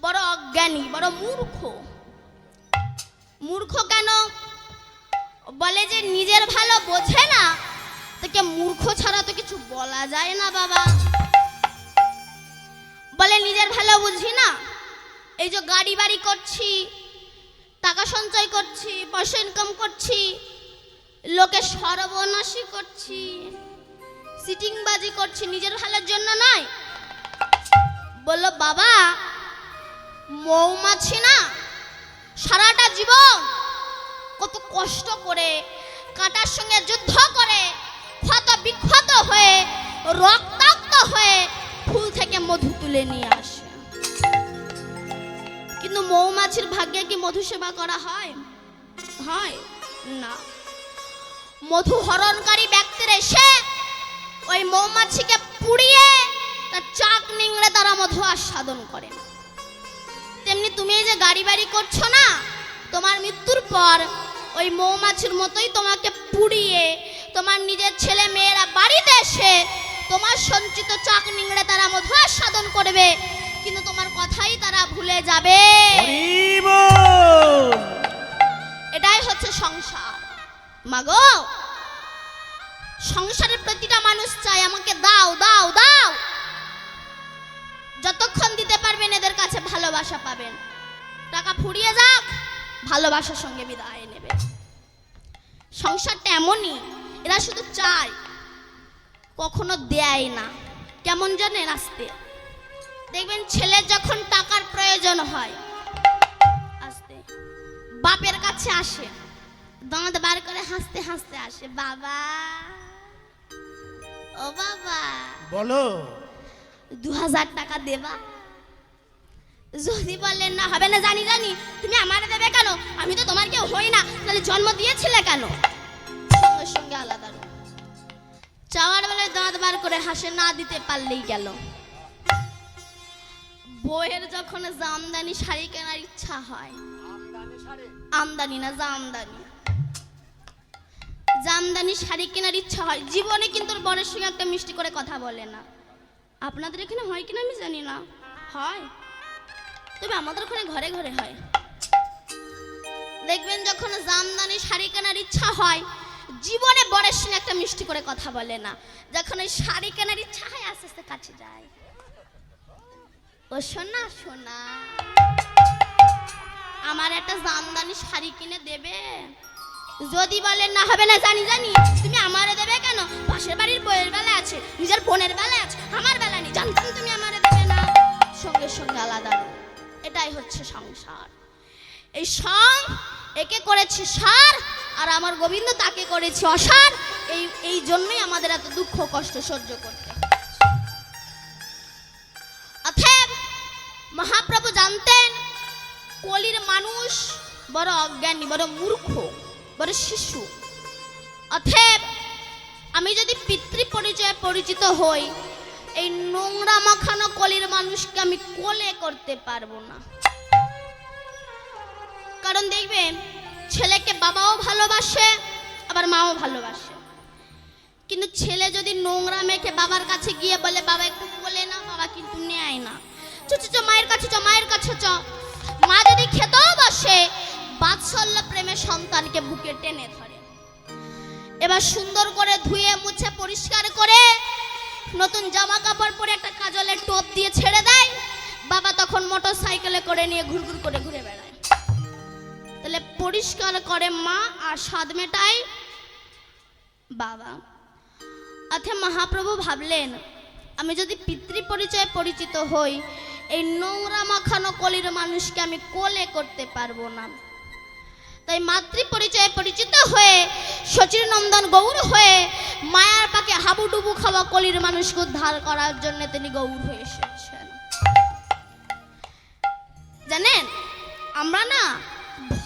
বড় অজ্ঞানী, বড় মূর্খ। মূর্খ কেন বলে? যে নিজের ভালো বোঝে না, তাকে মূর্খ ছাড়া তো কিছু বলা যায় না বাবা। বলে নিজের ভালো বুঝি না, এই যে গাড়ি বাড়ি করছি, টাকা সঞ্চয় করছি, পয়সা ইনকাম করছি, লোকে সর্বনাশী করছি, সিটিংবাজি করছি, নিজের ভালোর জন্য নয়। বলল বাবা, মৌমাছি না সারাটা জীবন কত কষ্ট করে কাঁটার সঙ্গে যুদ্ধ করে ক্ষত বিক্ষত হয়ে রক্তাক্ত হয়ে ফুল থেকে মধু তুলে নিয়ে আসে, কিন্তু মৌমাছির ভাগ্যে কি মধু সেবা করা হয়? হয় না। মধু হরণকারী ব্যক্তিরা এসে ওই মৌমাছিকে পুড়িয়ে তার চাক নিংড়ে তারা মধু আস্বাদন করে। তেমনি তুমি এই যে গাড়ি বাড়ি করছো না, তোমার মৃত্যুর পর ওই মৌমাছির মতোই তোমাকে পুড়িয়ে তোমার নিজের ছেলে মেয়েরা বাড়িতে এসে তোমার সঞ্চিত চাক নিংড়ে তারা মধু আস্বাদন করবে, কিন্তু তোমার কথাই তারা ভুলে যাবে। এটাই হচ্ছে সংসার। মাগো, সংসারের প্রতিটা মানুষ চায় আমাকে দাও দাও দাও। যতক্ষণ দিতে পারবেন এদের কাছে ভালোবাসা পাবেন। টাকা ফুরিয়ে যাক, ভালোবাসার সঙ্গে বিদায় নেবে। সংসারটা এমনই, এরা শুধু চায়, কখনো দেয় না। কেমন জানেন? আসতে দেখবেন ছেলের যখন টাকার প্রয়োজন হয়, আসতে বাপের কাছে আসে, দাঁত বার করে হাসতে হাসতে আসে, বাবা ও বাবা বলো 2000 টাকা দেবা। যদি বললেন না হবে না, জানি জানি তুমি আমারে দেবে কেন, আমি তো তোমার কেউ হই না, তাহলে জন্ম দিয়েছিলে কেন? সঙ্গে সঙ্গে আলাদা রূপ। চাওয়ার বেলায় দাঁত বার করে হাসে, না দিতে পারলেই গেল। বইয়ের যখন জামদানি শাড়ি কেনার ইচ্ছা হয়, আমদানি না জামদানি, জামদানি শাড়ি কেনার ইচ্ছা হয়, জীবনে কিন্তু বরের সঙ্গে একটা মিষ্টি করে কথা বলে না। আপনাদের এখানে হয় কিনা আমি জানি না, হয়, তবে আমাদের ওখানে ঘরে ঘরে হয়। দেখবেন যখন জামদানি শাড়ি কেনার ইচ্ছা হয়, জীবনে বরের সঙ্গে একটা মিষ্টি করে কথা বলে না। যখন ওই শাড়ি কেনার ইচ্ছা হয়, আস্তে আস্তে কাছে যায়, ও সোনা সোনা আমার একটা জামদানি শাড়ি কিনে দেবে। যদি বলেন না হবে না, জানি জানি তুমি আমারে দেবে কেন, পাশের বাড়ির বইয়ের বেলা আছে, নিজের বোনের বেলা আছে, আমার বেলা নেই, জানতাম তুমি আমারে দেবে না। সঙ্গে সঙ্গে আলাদা। এটাই হচ্ছে সংসার। এই সং একে করেছি সার, আর আমার গোবিন্দ তাকে করেছি অসার। এই জন্যই আমাদের এত দুঃখ কষ্ট সহ্য করতে। অতএব মহাপ্রভু জানতেন কলির মানুষ বড় অজ্ঞানী, বড় মূর্খ, বড় শিশু। অতএব আমি যদি পিতৃ পরিচয়ে পরিচিত হই, এই নোংরা মাখানো কলির মানুষকে আমি কোলে করতে পারবো না। কারণ দেখবেন ছেলেকে বাবাও ভালোবাসে, আবার মাও ভালোবাসে, কিন্তু ছেলে যদি নোংরা মেখে বাবার কাছে গিয়ে বলে বাবা একটু কোলে না, বাবা কিন্তু নেয় না। চ চ মায়ের কাছে চ, মায়ের কাছে চ। মা যদি খেতেও বসে, বাৎসল্য প্রেমে সন্তানকে বুকে টেনে ধরে। এবার সুন্দর করে ধুয়ে মুছে পরিষ্কার করে নতুন জামা কাপড় পরে একটা কাজলের টোপ দিয়ে ছেড়ে দেয়। বাবা তখন মোটর সাইকেলে করে নিয়ে ঘুরঘুর করে ঘুরে বেড়ায়। তাহলে পরিষ্কার করে মা, আর স্বাদ মেটায় বাবা। অথবা মহাপ্রভু ভাবলেন আমি যদি পিতৃ পরিচয়ে পরিচিত হই, এই নোংরা মাখানো কলির মানুষকে আমি কোলে করতে পারবো না। তাই মাতৃ পরিচয়ে পরিচিত হয়ে শচীর নন্দন গৌর হয়ে মায়ার পাকে হাবুডুবু খাওয়া কলির মানুষকে উদ্ধার করার জন্য তিনি গৌর হয়ে এসেছেন। জানেন আমরা না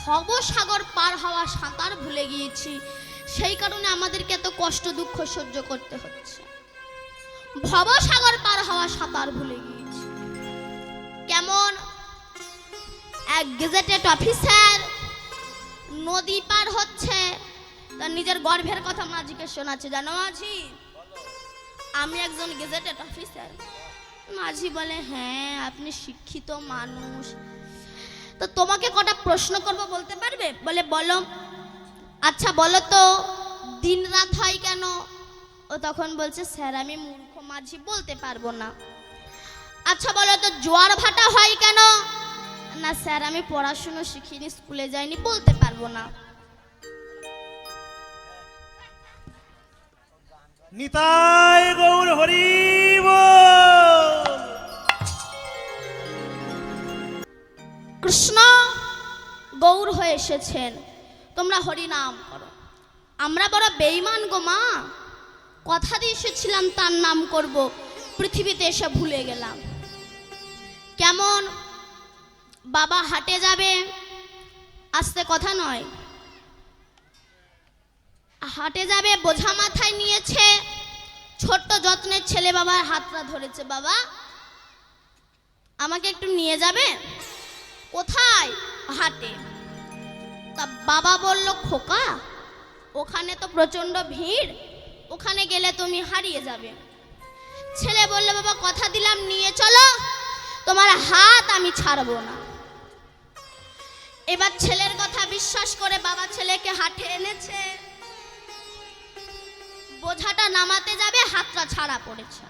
ভবসাগর পার হওয়া সাঁতার ভুলে গিয়েছি, সেই কারণে আমাদেরকে এত কষ্ট দুঃখ সহ্য করতে হচ্ছে। ভবসাগর পার হওয়া সাঁতার ভুলে গিয়েছি। কেমন? এক গেজেটেড অফিসার নদী পার হচ্ছে, তার নিজের গর্ভের কথা মাঝিকে শোনাচ্ছে। জানো মাঝি, আমি একজন গেজেটেড অফিসার, মাঝি বলে, হ্যাঁ আপনি শিক্ষিত মানুষ, তো তোমাকে কটা প্রশ্ন করব, বলতে পারবে? বলে বলো। আচ্ছা বলো তো দিন রাত হয় কেন? ও তখন বলছে, স্যার আমি মূর্খ মাঝি, বলতে পারবো না। আচ্ছা বলো তো জোয়ার ভাটা হয় কেন? না স্যার আমি পড়াশুনো শিখিনি, স্কুলে যাইনি, বলতে পারবো না। নিতাই গৌর হরি বল। কৃষ্ণ গৌর হয়ে এসেছেন, তোমরা হরি নাম করো। আমরা বড় বেঈমান গো মা, কথা দিয়ে এসেছিলাম তার নাম করব, পৃথিবীতে এসে ভুলে গেলাম। কেমন বাবা হাটে যাবে, আস্তে কথা নয়, হাটে যাবে, বোঝা মাথায় নিয়েছে, ছোট্ট যত্নের ছেলে বাবার হাতটা ধরেছে, বাবা আমাকে একটু নিয়ে যাবে? কোথায়? হাটে। তা বাবা বলল, খোকা ওখানে তো প্রচন্ড ভিড়, ওখানে গেলে তুমি হারিয়ে যাবে। ছেলে বলল, বাবা কথা দিলাম নিয়ে চলো, তোমার হাত আমি ছাড়বো না। এবার ছেলের কথা বিশ্বাস করে বাবা ছেলেকে হাটে এনেছে, বোঝাটা নামাতে যাবে, হাতটা ছাড়া পড়েছে।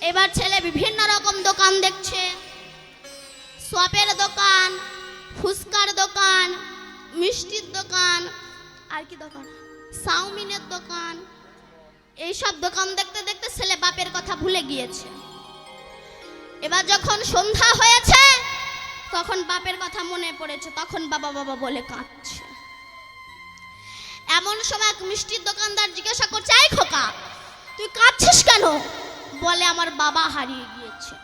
এবার ছেলে বিভিন্ন রকম দোকান দেখছে, শপের দোকান, ফুচকার দোকান, মিষ্টির দোকান, আর কি দোকান, চাউমিনের দোকান, এইসব দোকান দেখতে দেখতে ছেলে বাপের কথা ভুলে গিয়েছে। এবার যখন সন্ধ্যা হয়েছে তখন বাপের কথা মনে পড়েছে, তখন বাবা বাবা বলে কাঁদছে। এমন সময় এক মিষ্টির দোকানদার জিজ্ঞাসা করছে, এই খোকা তুই কাঁদছিস কেন? বলে আমার বাবা হারিয়ে গিয়েছে।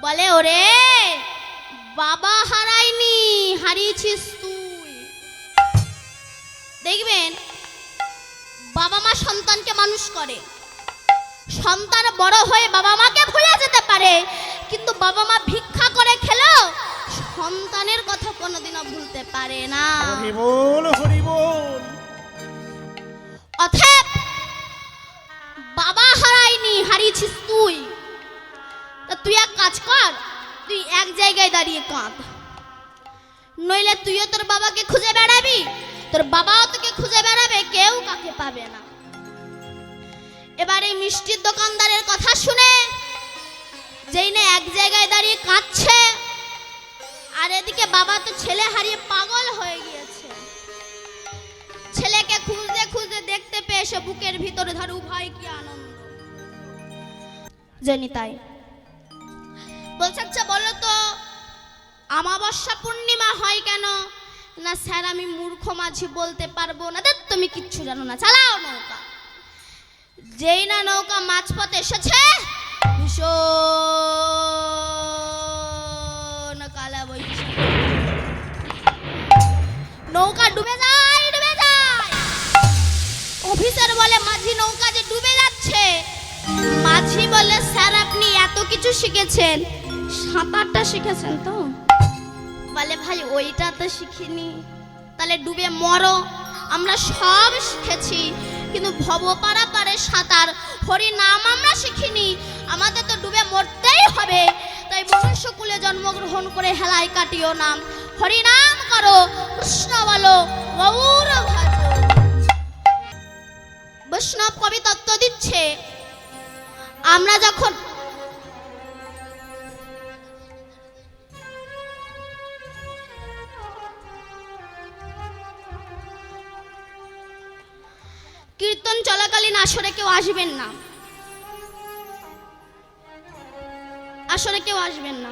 বলে, ওরে বাবা হারায়নি, হারিয়েছিস তুই। দেখবেন বাবা মা সন্তানকে মানুষ করে, সন্তান বড় হয়ে বাবা মাকে ভুলে যেতে পারে, কিন্তু বাবা মা ভিক্ষা করে খেলেও সন্তানের কথা কোনোদিনও ভুলতে পারে না। হরি বল হরি বল। অতএব বাবা হারায়নি, হারিয়েছিস তুই। তা তুই এক কাজ কর, তুই এক জায়গায় দাঁড়িয়ে কাঁদ, নইলে তুইও তোর বাবাকে খুঁজে বেড়াবি, তোর বাবাও তোকে খুঁজে বেড়াবে, কেউ কাকে পাবে না। এবার এই মিষ্টির দোকানদারের কথা শুনে যেই না এক জায়গায় দাঁড়িয়ে কাঁদছে, আর এদিকে বাবা তো ছেলে হারিয়ে পাগল হয়ে গিয়েছে। ছেলেকে খুঁজতে খুঁজতে দেখতে পেয়ে সে বুকের ভিতরে ধরে, উভয় কি আনন্দ। জানি তাই বলছে, আচ্ছা বলো তো অমাবস্যা পূর্ণিমা হয় কেন? না স্যার আমি মূর্খ মাঝি, বলতে পারবো না। দেখ তুমি কিচ্ছু জানো না, চালাও নৌকা। যেই না নৌকা মাঝপথে এসেছে, ভীষণ কালা বৈশাখী, নৌকা ডুবে যায় ডুবে যায়। অফিসার বলে, মাঝি নৌকা যে ডুবে যাচ্ছে। মাঝি বলে, স্যার আপনি এত কিছু শিখেছেন, সাঁতারটা শিখেছেন তো? বলে, ভাই ওইটা তো শিখিনি। তাহলে ডুবে মরো। আমরা সব শিখেছি, কিন্তু ভবপাড়া পারে সাঁতার, হরি নাম আমরা শিখিনি, আমাদের তো ডুবে মরতেই হবে। তাই মনুষ্যকুলে জন্মগ্রহণ করে হেলায় কাটিও নাম, হরি নাম করো, কৃষ্ণ বলো, গৌর ভজ। বৈষ্ণব কবি তত্ত্ব দিচ্ছে, আমরা যখন কীর্তন চলাকালীন আসরে কেউ আসবেন না, আসরে কেউ আসবেন না।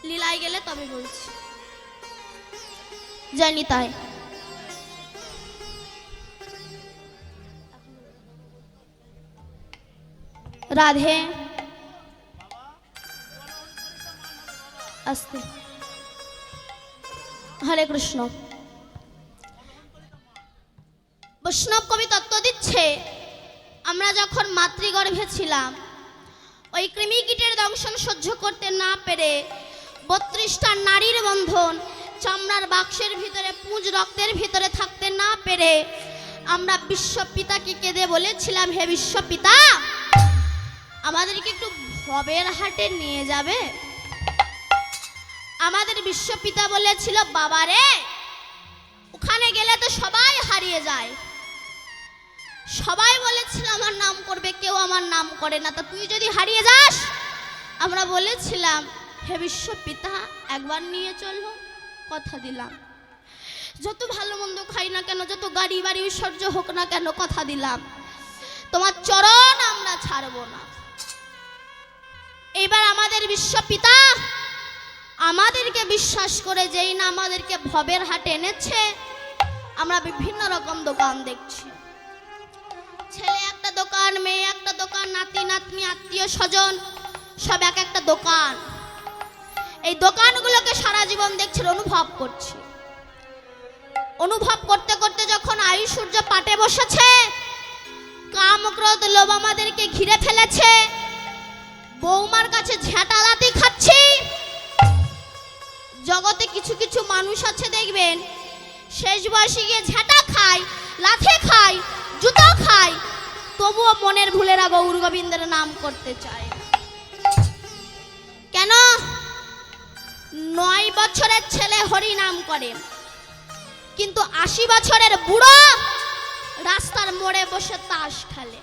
লীলায় গেলে তবে বলছি, জানি তাই। রাধে আস্তে, হরে কৃষ্ণ। বৈষ্ণব কবি তত্ত্ব দিচ্ছে, আমরা যখন মাতৃগর্ভে ছিলাম, ওই কৃমিকীটের দংশন সহ্য করতে না পেরে 32টা নারীর বন্ধন, চামড়ার বাক্সের ভিতরে পুঁজ রক্তের ভিতরে থাকতে না পেরে আমরা বিশ্বপিতাকে কেঁদে বলেছিলাম, হে বিশ্বপিতা, আমাদেরকে একটু ভবের হাটে নিয়ে যাবে। আমাদের বিশ্বপিতা বলেছিল, বাবা রে, ওখানে গেলে তো সবাই হারিয়ে যায়। সবাই বলেছিল আমার নাম করবে, কেউ আমার নাম করে না, তা তুই যদি হারিয়ে যাস। আমরা বলেছিলাম, হে বিশ্বপিতা, একবার নিয়ে চলো, কথা দিলাম। যত ভালো মন্দ খাই না কেন, যত গাড়ি বাড়ি ঐশ্বর্য হোক না কেন, কথা দিলাম তোমার চরণ আমরা ছাড়ব না। এবার আমাদের বিশ্বপিতা আমাদেরকে বিশ্বাস করে যেই না আমাদেরকে ভবের হাটে এনেছে, আমরা বিভিন্ন রকম দোকান দেখছি। ছেলে একটা দোকান, মেয়ে একটা দোকান, নাতি নাতনি আত্মীয় স্বজন সব এক একটা দোকান। এই দোকানগুলোকে সারা জীবন দেখছি, অনুভব করছি। অনুভব করতে করতে যখন আয়ু সূর্য পাটে বসেছে, কাম ক্রোধ লোভ আমাদেরকে ঘিরে ফেলেছে, বৌমার কাছে ঝেঁটালাতি খাচ্ছি। জগতে কিছু কিছু মানুষ আছে দেখবেন, শেষ বয়সে গিয়ে ঝেঁটা খায়, লাথি খায়, জুতো খায়, তবুও মনের ভুলেরা গৌর গোবিন্দের নাম করতে চায়। কেন? 9 বছরের ছেলে হরি নাম করে, কিন্তু 80 বছরের বুড়ো রাস্তার মোড়ে বসে তাস খেলে।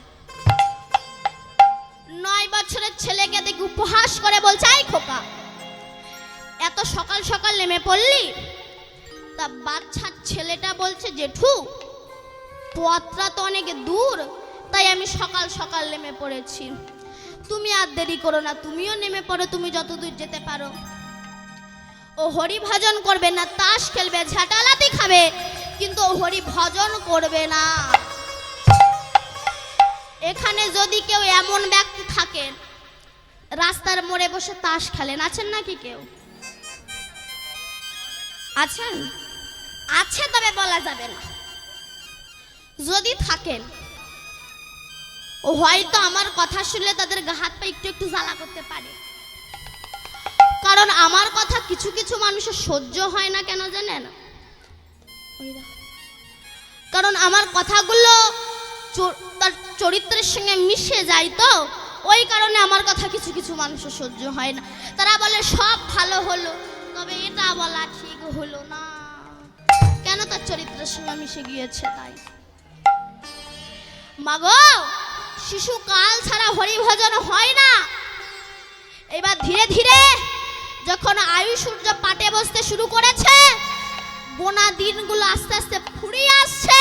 9 বছরের ছেলেকে দেখে উপহাস করে বলছে, আই খোকা, এত সকাল সকাল নেমে পড়লি? তা বাচ্চার ছেলেটা বলছে, জেঠু, পথটা তো অনেক দূর, তাই আমি সকাল সকাল নেমে পড়েছি। তুমি আর দেরি করো না, তুমিও নেমে পড়ো, তুমি যত দূর যেতে পারো। ও হরি ভজন করবে না, তাস খেলবে, ঝাঁটালাতি খাবে, কিন্তু ও হরি ভজন করবে না। এখানে যদি কেউ এমন ব্যক্তি থাকেন রাস্তার মোড়ে বসে তাস খেলেন, আছেন নাকি কেউ? আছেন? আছে, তবে বলা যাবে না। যদি থাকেন, ও হয়তো আমার কথা শুনলে তাদের গা হাত পা একটু একটু জ্বালা করতে পারে। কারণ আমার কথা কিছু কিছু মানুষের সহ্য হয় না, কেন জানেন? কারণ আমার কথাগুলো তার চরিত্রের সঙ্গে মিশে যায়, তো ওই কারণে আমার কথা কিছু কিছু মানুষের সহ্য হয় না। তারা বলে সব ভালো হলো, তবে এটা বলা ঠিক হলো না, কেন? তার চরিত্রের সঙ্গে মিশে গিয়েছে তাই। মাগো, শিশুকাল ছাড়া হরি ভজন হয় না। এবার ধীরে ধীরে যখন আয়ু সূর্য পাটে বসতে শুরু করেছে, গোনা দিনগুলো আস্তে আস্তে ফুরিয়ে আসছে।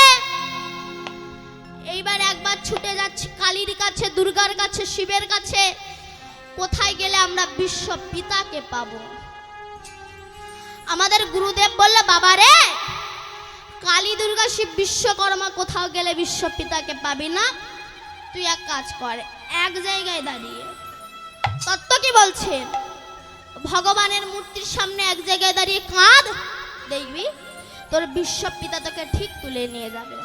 এইবার একবার ছুটে যাচ্ছি কালীর কাছে, দুর্গার কাছে, শিবের কাছে। কোথায় গেলে আমরা বিশ্ব পিতাকে পাবো? আমাদের গুরুদেব বলল, বাবা রে, কালী দুর্গা শিব বিশ্বকর্মা কোথাও গেলে বিশ্ব পিতাকে পাবি না। তুই এক কাজ কর, এক জায়গায় দাঁড়িয়ে। তত্ত্ব কি বলছে? ভগবানের মূর্তির সামনে এক জায়গায় দাঁড়িয়ে কাঁদ, দেখবি তোর বিশ্ব পিতা তোকে ঠিক তুলে নিয়ে যাবে।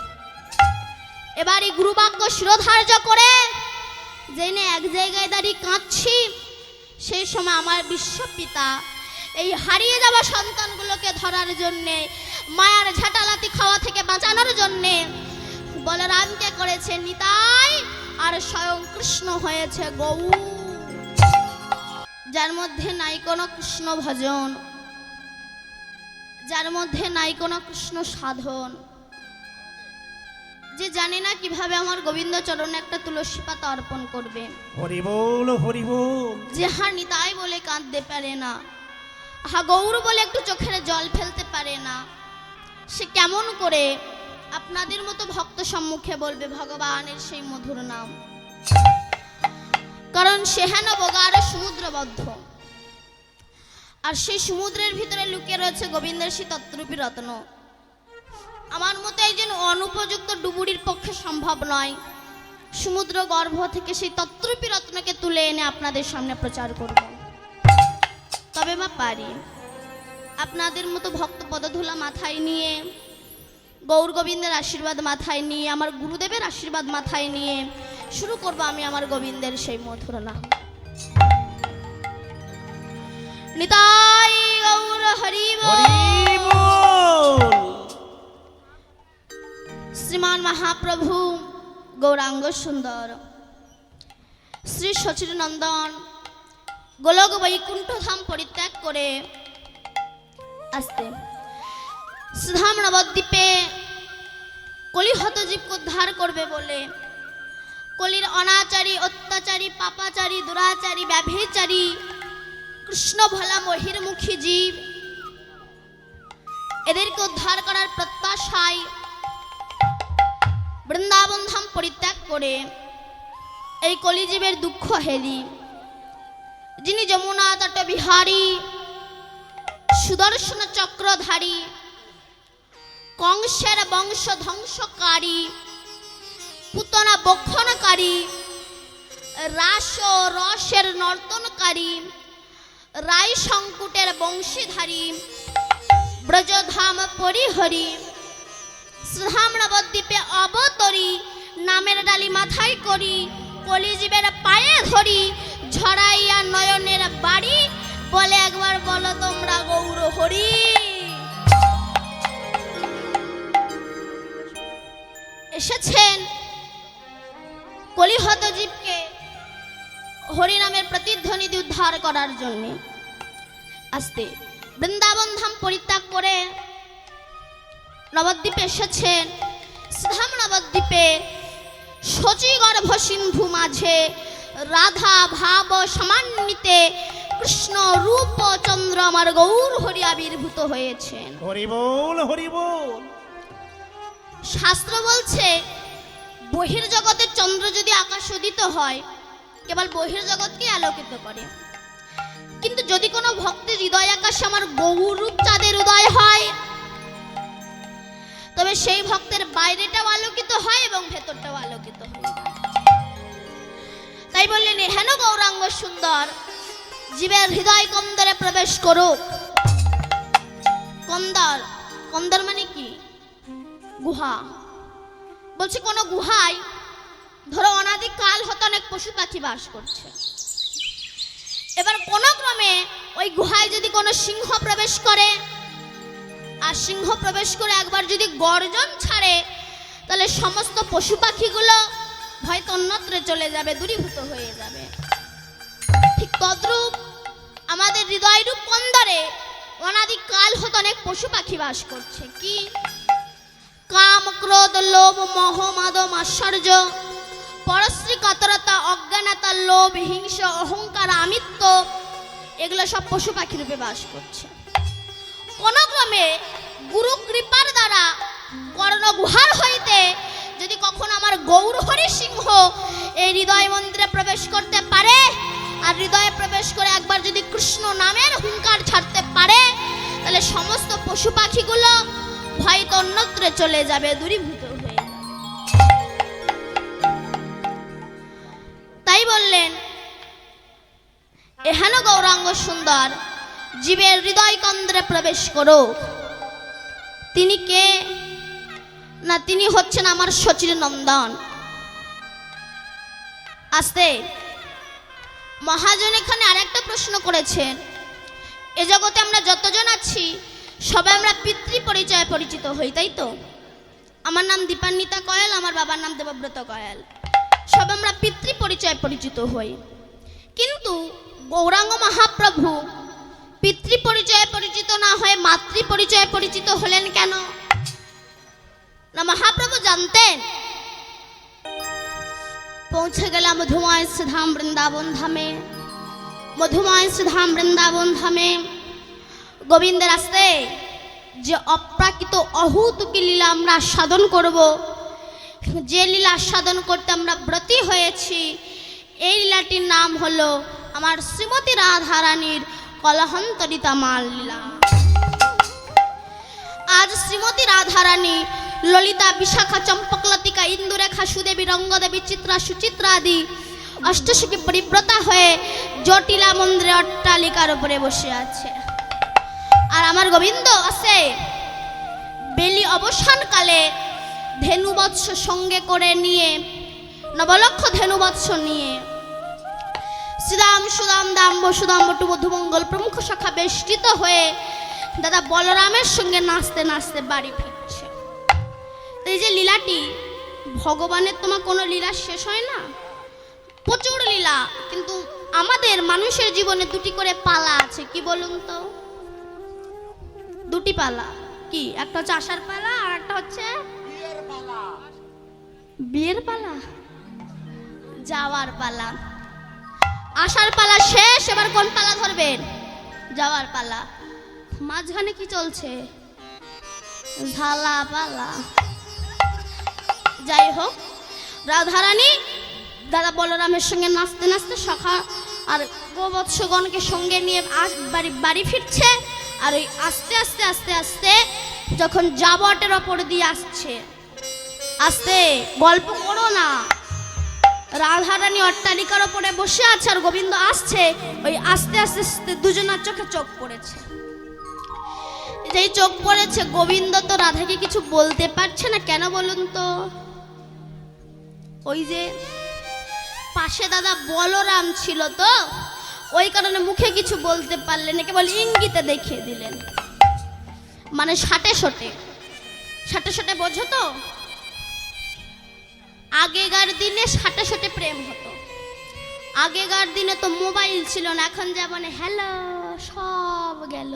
এবার এই গুরুবাক্য শিরোধার্য করে জেনে এক জায়গায় দাঁড়িয়ে কাঁদছি, সেই সময় আমার বিশ্ব পিতা এই হারিয়ে যাওয়া সন্তানগুলোকে ধরার জন্যে, মায়ার ঝাঁটালাতি খাওয়া থেকে বাঁচানোর জন্যে বলরামকে করেছে নিতাই, আর স্বয়ং কৃষ্ণ হয়েছে গৌর, যার মধ্যে নাই কোনো কৃষ্ণ ভজন, যার মধ্যে নাই কোনো কৃষ্ণ সাধন, যে জানে না কিভাবে আমার গোবিন্দ চরণে একটা তুলসী পাতা অর্পণ করবে, হরি বল, হরি বল। যে হা নিতাই বলে কাঁদতে পারে না, হা গৌর বলে একটু চোখের জল ফেলতে পারে না, সে কেমন করে আপনাদের মতো ভক্ত সম্মুখে বলবে ভগবানের সেই মধুর নাম? কারণ সে হেন বগার সমুদ্রবদ্ধ, আর সেই সমুদ্রের ভিতরে লুকিয়ে রয়েছে গোবিন্দের সেই তত্ত্বরূপী রত্ন। আমার মতো একজন অনুপযুক্ত ডুবুরির পক্ষে সম্ভব নয় সমুদ্র গর্ভ থেকে সেই তত্ত্বরূপী রত্নকে তুলে এনে আপনাদের সামনে প্রচার করব। তবে মা পারি, আপনাদের মতো ভক্ত পদধূলা মাথায় নিয়ে, গৌর গোবিন্দের আশীর্বাদ মাথায় নিয়ে, আমার গুরুদেবের আশীর্বাদ মাথায় নিয়ে শুরু করব আমি আমার গোবিন্দের সেই মধুর নাম। নিতাই গৌর হরি বল। হরি বল। শ্রীমান মহাপ্রভু গৌরাঙ্গ সুন্দর শ্রী সচির নন্দন গোলক বৈকুণ্ঠ ধাম পরিত্যাগ করে আসতে শ্রীধাম নবদ্বীপে কলিহত জীবকে উদ্ধার করবে বলে কলির অনাচারী অত্যাচারী পাপাচারী দুরাচারী ব্যভিচারী কৃষ্ণ ভোলা মহির্মুখী জীব এদেরকে উদ্ধার করার প্রত্যাশায় বৃন্দাবন ধাম পরিত্যাগ করে এই কলিজীবের দুঃখ হেরি যিনি যমুনা তট বিহারী সুদর্শন চক্রধারী কংসের বংশ ধ্বংসকারী পুতনা বক্ষণকারী রাস ও রসের নর্তনকারী রায় সংকুটের বংশীধারী ব্রজধাম পরিহরি শ্রীধাম নবদ্বীপে অবতরী নামের ডালি মাথায় করি কলিজীবের পায়ে ধরি ঝরাইয়া নয়নের বাড়ি বলে একবার বলো তোমরা গৌর হরি। এসেছেন কলিহত জীবকে হরিনামের প্রতিধ্বনি দিয়ে উদ্ধার করার জন্য আসতে বৃন্দাবন ধাম পরিত্যাগ করে নবদ্বীপে এসেছেন। শ্রীধাম নবদ্বীপে শচীগর্ভ সিন্ধু মাঝে রাধা ভাব সমান্বিতে কৃষ্ণ রূপ চন্দ্র আমার গৌর হরি আবির্ভূত হয়েছেন। হরি বল হরি বল। শাস্ত্র বলছে বহির্জগতের চন্দ্র যদি আকাশ উদিত হয় কেবল বহির্জগৎকে আলোকিত করে, কিন্তু যদি কোনো ভক্তের হৃদয় আকাশে আমার গৌরূপ চাঁদের উদয় হয় তবে সেই ভক্তের বাইরেটাও আলোকিত হয় এবং ভেতরটাও আলোকিত হয়। তাই বললেন হেন গৌরাঙ্গ সুন্দর জীবের হৃদয় কন্দরে প্রবেশ করুক। কন্দর, কন্দর মানে কি? গুহা। বলছে কোন গুহায় ধরো অনাদিকাল হতে অনেক পশু পাখি বাস করছে, এবার কোন ক্রমে ওই গুহায় যদি কোনো সিংহ প্রবেশ করে আর সিংহ প্রবেশ করে একবার যদি গর্জন ছাড়ে তাহলে সমস্ত পশু পাখিগুলো হয়তো অন্যত্র চলে যাবে, দূরীভূত হয়ে যাবে। ঠিক তদ্রূপ আমাদের হৃদয় রূপ কন্দরে অনাদিকাল হতে অনেক পশু পাখি বাস করছে। কি? কাম ক্রোধ লোভ মোহ মাদ আশ্চর্য পরশ্রী কাতরতা অজ্ঞানতা লোভ হিংসা অহংকার আমিত্ব এগুলো সব পশু পাখি রূপে বাস করছে। কোন ক্রমে গুরু কৃপার দ্বারা কর্ণ গুহার হইতে যদি কখনো আমার গৌর হরি সিংহ এই হৃদয় মন্দিরে প্রবেশ করতে পারে আর হৃদয়ে প্রবেশ করে একবার যদি কৃষ্ণ নামের হুঙ্কার ছাড়তে পারে তাহলে সমস্ত পশু পাখিগুলো হয়তো অন্যত্র চলে যাবে, দূরীভূত হয়ে যাবে। তাই বললেন এহেন গৌরাঙ্গ সুন্দর জীবের হৃদয় কন্দরে প্রবেশ করো। তিনি কে? না, তিনি হচ্ছেন আমার সচির নন্দন। আসতে মহাজন এখানে আরেকটা প্রশ্ন করেছেন, এ জগতে আমরা যতজন আছি সবাই আমরা পিতৃ পরিচয়ে পরিচিত হই, তাই তো? আমার নাম দীপান্বিতা কয়াল, আমার বাবার নাম দেবব্রত কয়াল, সব আমরা পিতৃ পরিচয়ে পরিচিত হই। কিন্তু গৌরাঙ্গ মহাপ্রভু পিতৃ পরিচয়ে পরিচিত না হয়ে মাতৃ পরিচয়ে পরিচিত হলেন কেন? না মহাপ্রভু জানতেন পৌঁছে গেলাম মধুময় শ্রীধাম বৃন্দাবন ধামে। মধুময় শ্রীধাম বৃন্দাবন ধামে গোবিন্দের আসতে যে অপ্রাকৃত অহূতুকি লীলা আমরা সাধন করব, যে লীলা সাধন করতে আমরা ব্রতী হয়েছি, এই লীলাটির নাম হলো আমার শ্রীমতী রাধারানীর কলহন্তরিতা মাল লীলা। আজ শ্রীমতী রাধারানী ললিতা বিশাখা চম্পকলতিকা ইন্দুরেখা সুদেবী রঙ্গদেবী চিত্রা সুচিত্রা আদি অষ্টসখী পরিব্রতা হয়ে জটিলা মন্দিরে অট্টালিকার উপরে বসে আছে। আর আমার গোবিন্দ আছে বেলি অবসানকালে ধেনুবৎস সঙ্গে করে নিয়ে, নবলক্ষ ধেনুবৎস নিয়ে শ্রীরাম সুদাম দাম বসুদাম বটু মধুমঙ্গল প্রমুখ শাখা বেষ্টিত হয়ে দাদা বলরামের সঙ্গে নাচতে নাচতে বাড়ি ফিরছে। এই যে লীলাটি, ভগবানের তোমার কোনো লীলা শেষ হয় না, প্রচুর লীলা। কিন্তু আমাদের মানুষের জীবনে দুটি করে পালা আছে, কি বলুন তো? দুটি পালা কি? একটা হচ্ছে আসার পালা আর একটা হচ্ছে বিয়ের পালা, যাওয়ার পালা। আসার পালা শেষ, এবার কোন পালা ধরবেন? যাওয়ার পালা। মাঝখানে কি চলছে? ঝালা পালা। যাই হোক, রাধারানী দাদা বলরামের সঙ্গে নাচতে নাচতে সখা আর গোবৎসগণকে সঙ্গে নিয়ে বাড়ি ফিরছে। আর ওই আস্তে আস্তে আস্তে আস্তে যখন জাবটের ওপর দিয়ে আসছে, আস্তে গল্প করো না, রাধারানী অট্টালিকার ওপরে বসে আছে আর গোবিন্দ আসছে, ওই আস্তে আস্তে আস্তে দুজনের চোখে চোখ পড়েছে। যেই চোখ পড়েছে, গোবিন্দ তো রাধাকে কিছু বলতে পারছে না। কেন বলুন তো? ওই যে পাশে দাদা বলরাম ছিল তো, ওই কারণে মুখে কিছু বলতে পারলেন না, কেবল ইঙ্গিতে দেখিয়ে দিলেন, মানে সাটে সোটে। সাটে সোটে বোঝো তো? আগেকার দিনে সাটে সোটে প্রেম হতো। আগেকার দিনে তো মোবাইল ছিল না, এখন যেমন হ্যালো সব গেল,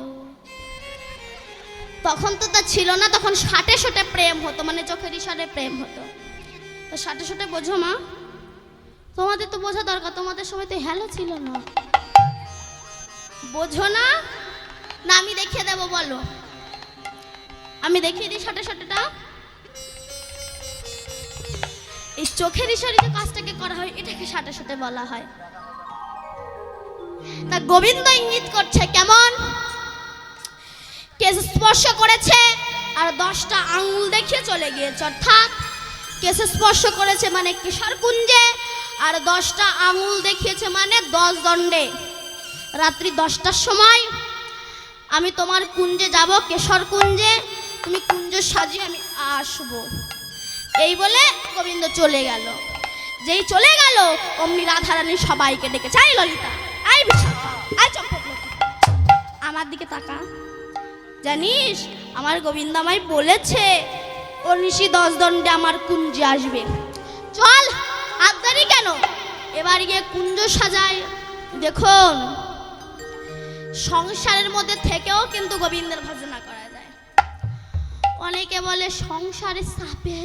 তখন তো তা ছিল না। তখন সাটে সোটে প্রেম হতো, মানে চোখের ইশারায় প্রেম হতো। তো সাটে সোটে বোঝো মা? তোমাদের তো বোঝা দরকার, তোমাদের সময় তো হ্যালো ছিল না। বোঝো না? না আমি দেখিয়ে দেবো, বলো। আমি দেখিয়ে দিই সাটে সাটেটা। এই চোখের ইশারায় যে কাজটাকে করা হয়, এটাকে সাটে সাটে বলা হয়। তা গোবিন্দ ইঙ্গিত করছে কেমন? কেশ স্পর্শ করেছে আর 10টা আঙ্গুল দেখিয়ে চলে গিয়েছে, অর্থাৎ কেশ স্পর্শ করেছে মানে কেশর কুঞ্জে, আর 10টা আঙ্গুল দেখিয়েছে মানে 10 দণ্ডে। রাত্রি 10টার সময় আমি তোমার কুঞ্জে যাব, কেশর কুঞ্জে, তুমি কুঞ্জ সাজিয়ে আমি আসব। এই বলে গোবিন্দ চলে গেল। যেই চলে গেল, অমনি রাধারানী সবাইকে ডেকে, চাই ললিতা, আই বিশাখা, আই চম্পকলতা, আমার দিকে তাকা। জানিস আমার গোবিন্দ আমায় বলেছে ও নিশি 10 দণ্ডে আমার কুঞ্জে আসবে। চল, আবদারি কেন? এবার গিয়ে কুঞ্জ সাজায়। দেখুন, সংসারের মধ্যে থেকেও কিন্তু গোবিন্দের ভজনা করা যায়। অনেকে বলে সংসারে চাপে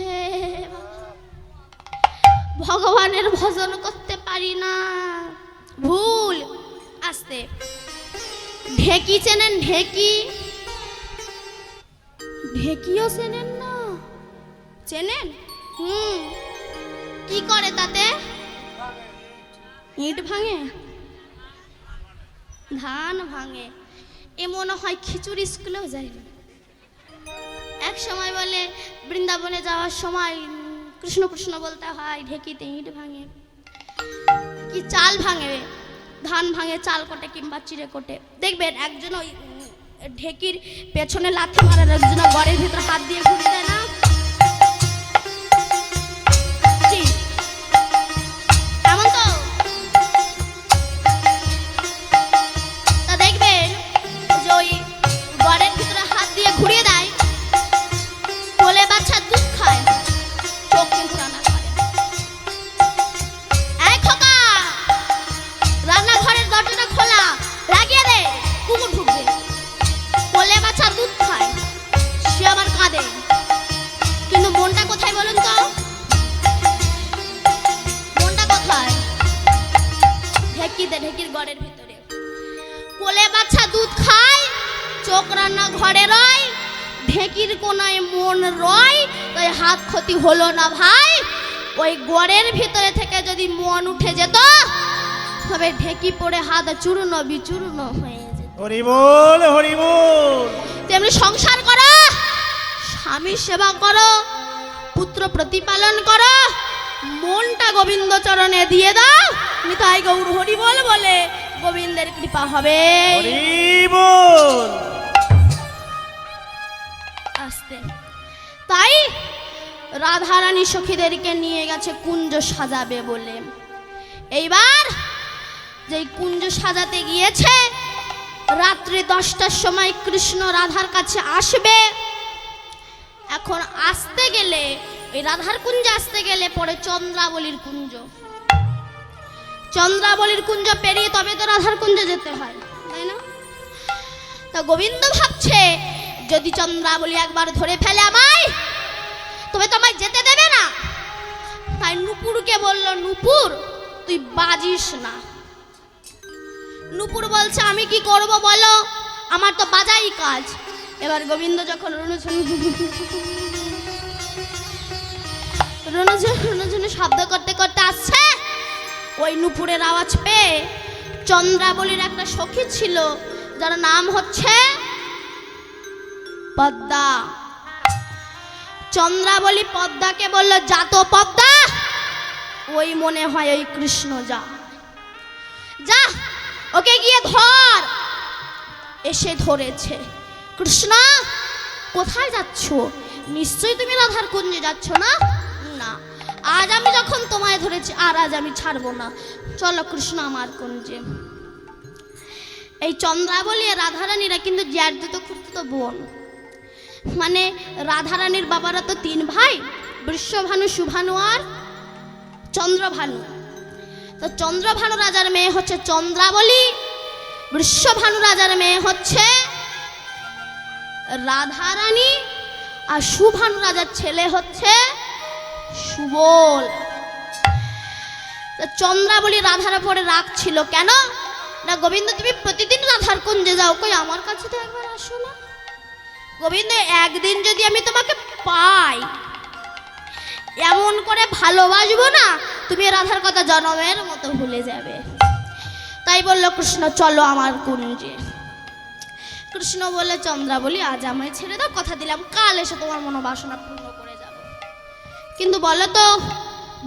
ভগবানের ভজন করতে পারি না, ভুল। আস্তে, ঢেকি চেনেন? ঢেকি, ঢেকিও চেনেন না? চেনেন? কি করে তাতে? ইট ভাঙে, ধান ভাঙে। এ মনে হয় খিচুড়ি স্কুলেও যায়নি। এক সময় বলে বৃন্দাবনে যাওয়ার সময় কৃষ্ণ কৃষ্ণ বলতে হয়, ঢেকিতে ইট ভাঙে। কি চাল ভাঙে, ধান ভাঙে, চাল কোটে কিংবা চিড়ে কোটে। দেখবেন একজন ওই ঢেকির পেছনে লাথি মারার, একজন ঘরের ভিতরে হাত দিয়ে ঘুরে দেয় না? এমন তো? তা দেখবেন যে ওই ঘরের ভিতরে হাত দিয়ে ঘুরিয়ে দেয়, কোলে বাচ্চা দুধ খায়, চোখ কিন্তু রান্না করে। এই খোকা, রান্নাঘরের দরজাটা খোলা, লাগিয়ে দে, কুকুর ঢুকবে। কোলে বাচ্চা দুধ খায়, সে আবার কাঁদে, কিন্তু মনটা কোথায় বলুন তো? মনটা কোথায়? ঢেকিতে, ঢেকির ঘরের ভিতরে। কোলে বাচ্চা দুধ খায়, চোখ রান্না ঘরে রয়, ঢেকির কোনায় মন রয়। তাই হাত ক্ষতি হলো না ভাই। ওই গড়ের ভিতরে থেকে যদি মন উঠে যেত, তবে ঢেকি পড়ে হাত চূর্ণ বিচূর্ণ হয়ে যেত। হরি বল, হরি বল। তেমনি সংসার করো, স্বামী সেবা করো, পুত্র প্রতিপালন করো, মনটা গোবিন্দ চরণে দিয়ে দাও, নিতাই গৌর হরি বল বলে গোবিন্দের কৃপা হবে। হরি বল। আস্তে। তাই রাধারানী সখীদেরকে নিয়ে গেছে কুঞ্জ সাজাবে বলে। এইবার যেই কুঞ্জ সাজাতে গিয়েছে, রাত্রি 10টার সময় কৃষ্ণ রাধার কাছে আসবে। এখন আসতে গেলে ওই রাধার কুঞ্জে আসতে গেলে পরে চন্দ্রাবলীর কুঞ্জ, চন্দ্রাবলীর কুঞ্জ পেরিয়ে তবে তো রাধার কুঞ্জে যেতে হয়, তাই না? তা গোবিন্দ ভাবছে যদি চন্দ্রাবলী একবার ধরে ফেলে আমায়, তবে তো আমায় যেতে দেবে না। তাই নুপুরকে বলল, নুপুর তুই বাজিস না। নুপুর বলছে আমি কি করব বলো, আমার তো বাজাই কাজ। এবার গোবিন্দ যখন রুনুঝুনু শব্দ করতে করতে আসছে, ওই নুপুরের আওয়াজ পেয়ে চন্দ্রাবলীর একটা সখী ছিল যার নাম হচ্ছে পদ্মা। চন্দ্রাবলী পদ্মাকে বলল, যা তো পদ্মা, ওই মনে হয় ওই কৃষ্ণ, যা যা ওকে গিয়ে ধর। এসে ধরেছে। কৃষ্ণ কোথায় যাচ্ছ? নিশ্চয়ই তুমি রাধার কুঞ্জে যাচ্ছ না? না, আজ আমি যখন তোমায় ধরেছি আর আজ আমি ছাড়বো না, চলো কৃষ্ণ আমার কুঞ্জে। এই চন্দ্রাবলী আর রাধারানীরা কিন্তু জ্যাঠতো খুঁড়তো বোন, মানে রাধারানীর বাবারা তো তিন ভাই, বৃষভানু, সুভানু আর চন্দ্রভানু। তো চন্দ্রভানু রাজার মেয়ে হচ্ছে চন্দ্রাবলী, বৃষভানু রাজার মেয়ে হচ্ছে রাধারানী, আর সুভানু রাজার ছেলে হচ্ছে সুবল। চন্দ্রাবলী রাধার উপরে রাগ ছিল, কেন না গোবিন্দ তুমি প্রতিদিন রাধার কুঞ্জে যাও, কই আমার কাছে তো একবার আসো না। গোবিন্দ একদিন যদি আমি তোমাকে পাই, এমন করে ভালোবাসবো না তুমি রাধার কথা জনমের মতো ভুলে যাবে। তাই বলল কৃষ্ণ চলো আমার কুঞ্জে। কৃষ্ণ বলে, চন্দ্রাবলী আজ আমায় ছেড়ে দাও, কথা দিলাম কাল এসে তোমার মনোবাসনা পূর্ণ করে যাব। কিন্তু বলো তো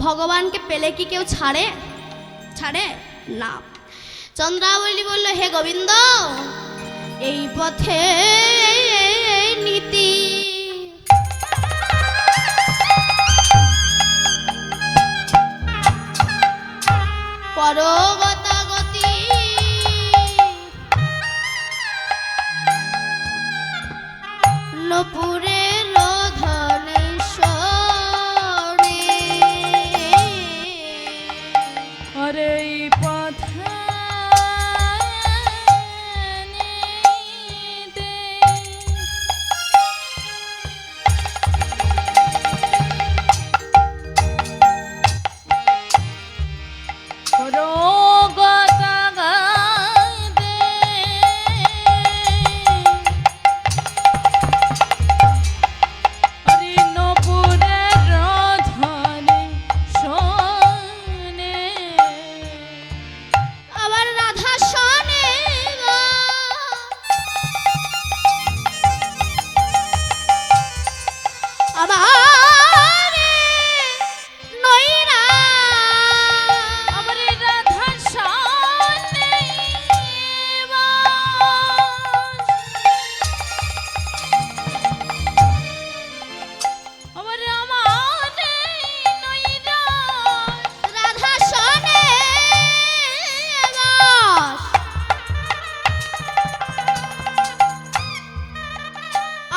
ভগবানকে পেলে কি কেউ ছাড়ে? ছাড়ে না। চন্দ্রাবলী বলল, হে গোবিন্দ, এই পথে নীতি পরগতাগতি, নুপুরের ধনেশ্বরে, আরে এই পথে আবার রাধা শোনে গো, আবার নয়রা, আমার রাধা শানে আমার আমারে নইরা রাধা শোনে বাস,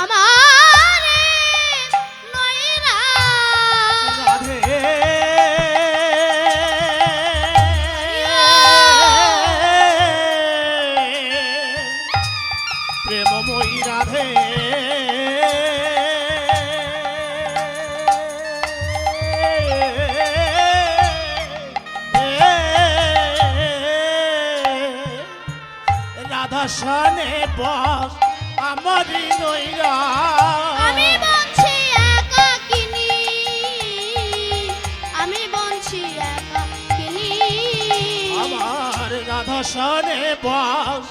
আমারে নয়রা, রাধে প্রেমময়ী রাধে রাধা শানে বস আমারই নইরা, আমি বলছি একাকিনী, আমি বলছি একাকিনী, আমার রাধা শানে বস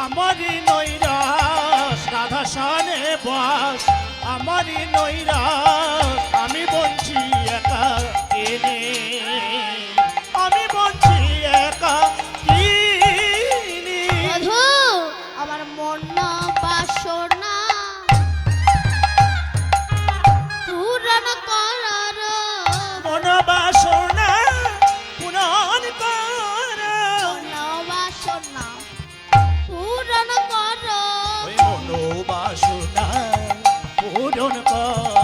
আমারই নৈরাস, রাধা শানে বস আমারই নৈরাস, আমি বঞ্চি একা এনে, আমি বঞ্চি একা কিনি। বধূ আমার মন বাসনা পূরণ করার, মন বাসনা পূরণ কর, মন বাসনা পূরণ কর, ওই মন বাসনা পূরণ কর,